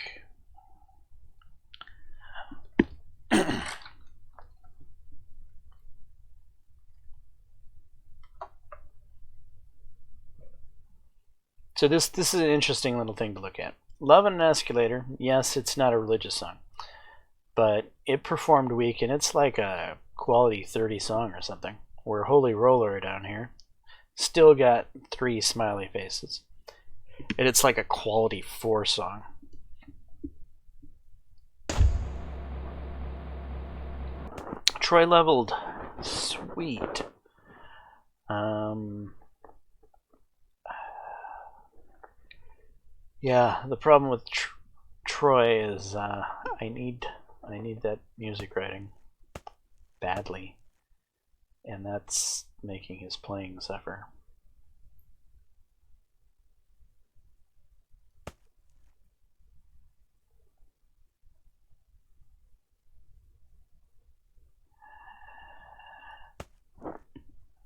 So this is an interesting little thing to look at. Love on an Escalator, yes, it's not a religious song, but it performed weak, and it's like a quality 30 song or something. We're Holy Roller down here. Still got 3 smiley faces. And it's like a quality 4 song. Troy leveled. Sweet. Yeah, the problem with Troy is I need that music writing badly, and that's making his playing suffer.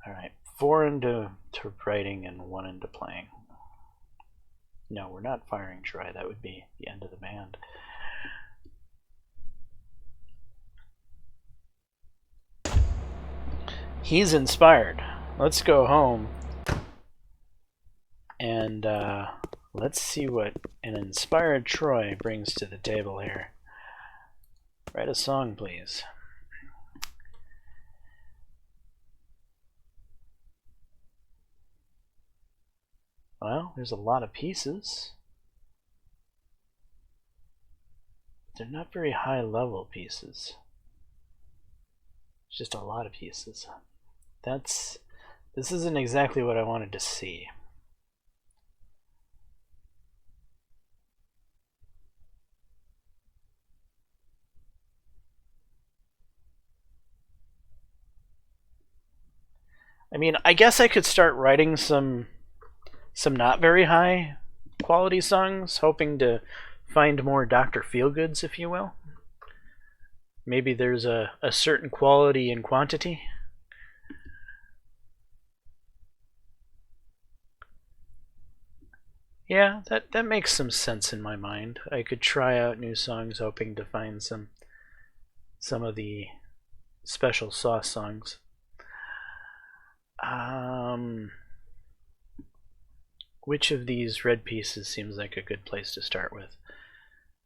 Alright, 4 into writing and 1 into playing. No, we're not firing Troy. That would be the end of the band. He's inspired. Let's go home and let's see what an inspired Troy brings to the table here. Write a song, please. Well, there's a lot of pieces. they're not very high level pieces. It's just a lot of pieces. This isn't exactly what I wanted to see. I mean, I guess I could start writing some not very high quality songs, hoping to find more Dr. Feelgoods, if you will. Maybe there's a certain quality and quantity. Yeah, that makes some sense in my mind. I could try out new songs, hoping to find some of the special sauce songs. Which of these red pieces seems like a good place to start with?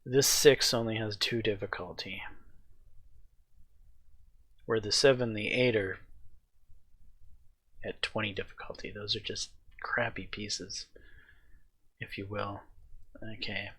This 6 only has 2 difficulty, where the 7 and the 8 are at 20 difficulty. Those are just crappy pieces, if you will. Okay.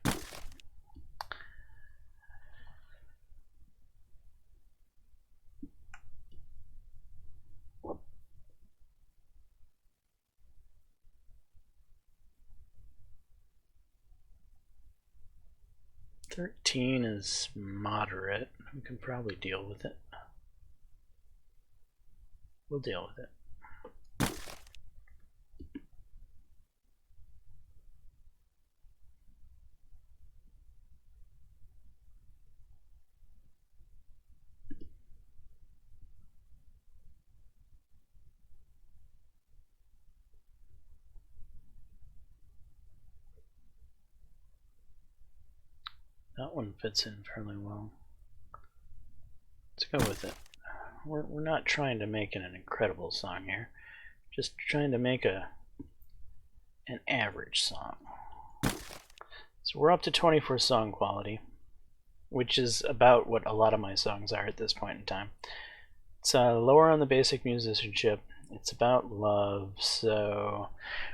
$13 is moderate. We can probably deal with it. We'll deal with it. That one fits in fairly well. Let's go with it. We're not trying to make it an incredible song here. Just trying to make an average song. So we're up to 24 song quality, which is about what a lot of my songs are at this point in time. It's lower on the basic musicianship. It's about love, so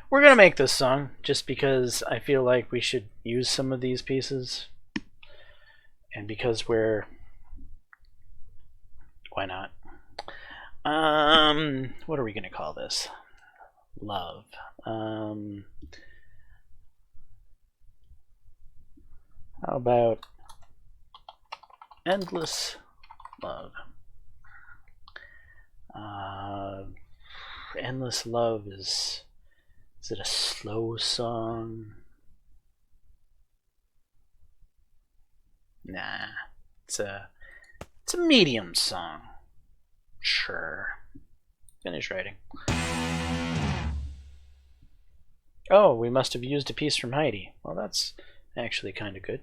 we're gonna make this song just because I feel like we should use some of these pieces. And because why not? What are we gonna call this? Love. How about endless love? Endless love is it a slow song? Nah, it's a medium song. Sure. Finish writing. Oh, we must have used a piece from Heidi. Well, that's actually kind of good.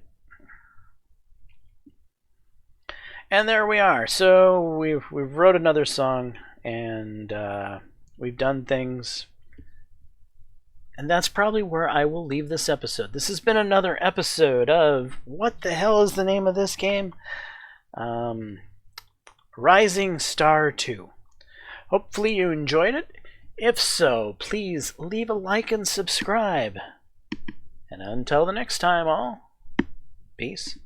And there we are. So we've wrote another song, and we've done things. And that's probably where I will leave this episode. This has been another episode of, what the hell is the name of this game? Rising Star 2. Hopefully you enjoyed it. If so, please leave a like and subscribe. And until the next time, all, peace.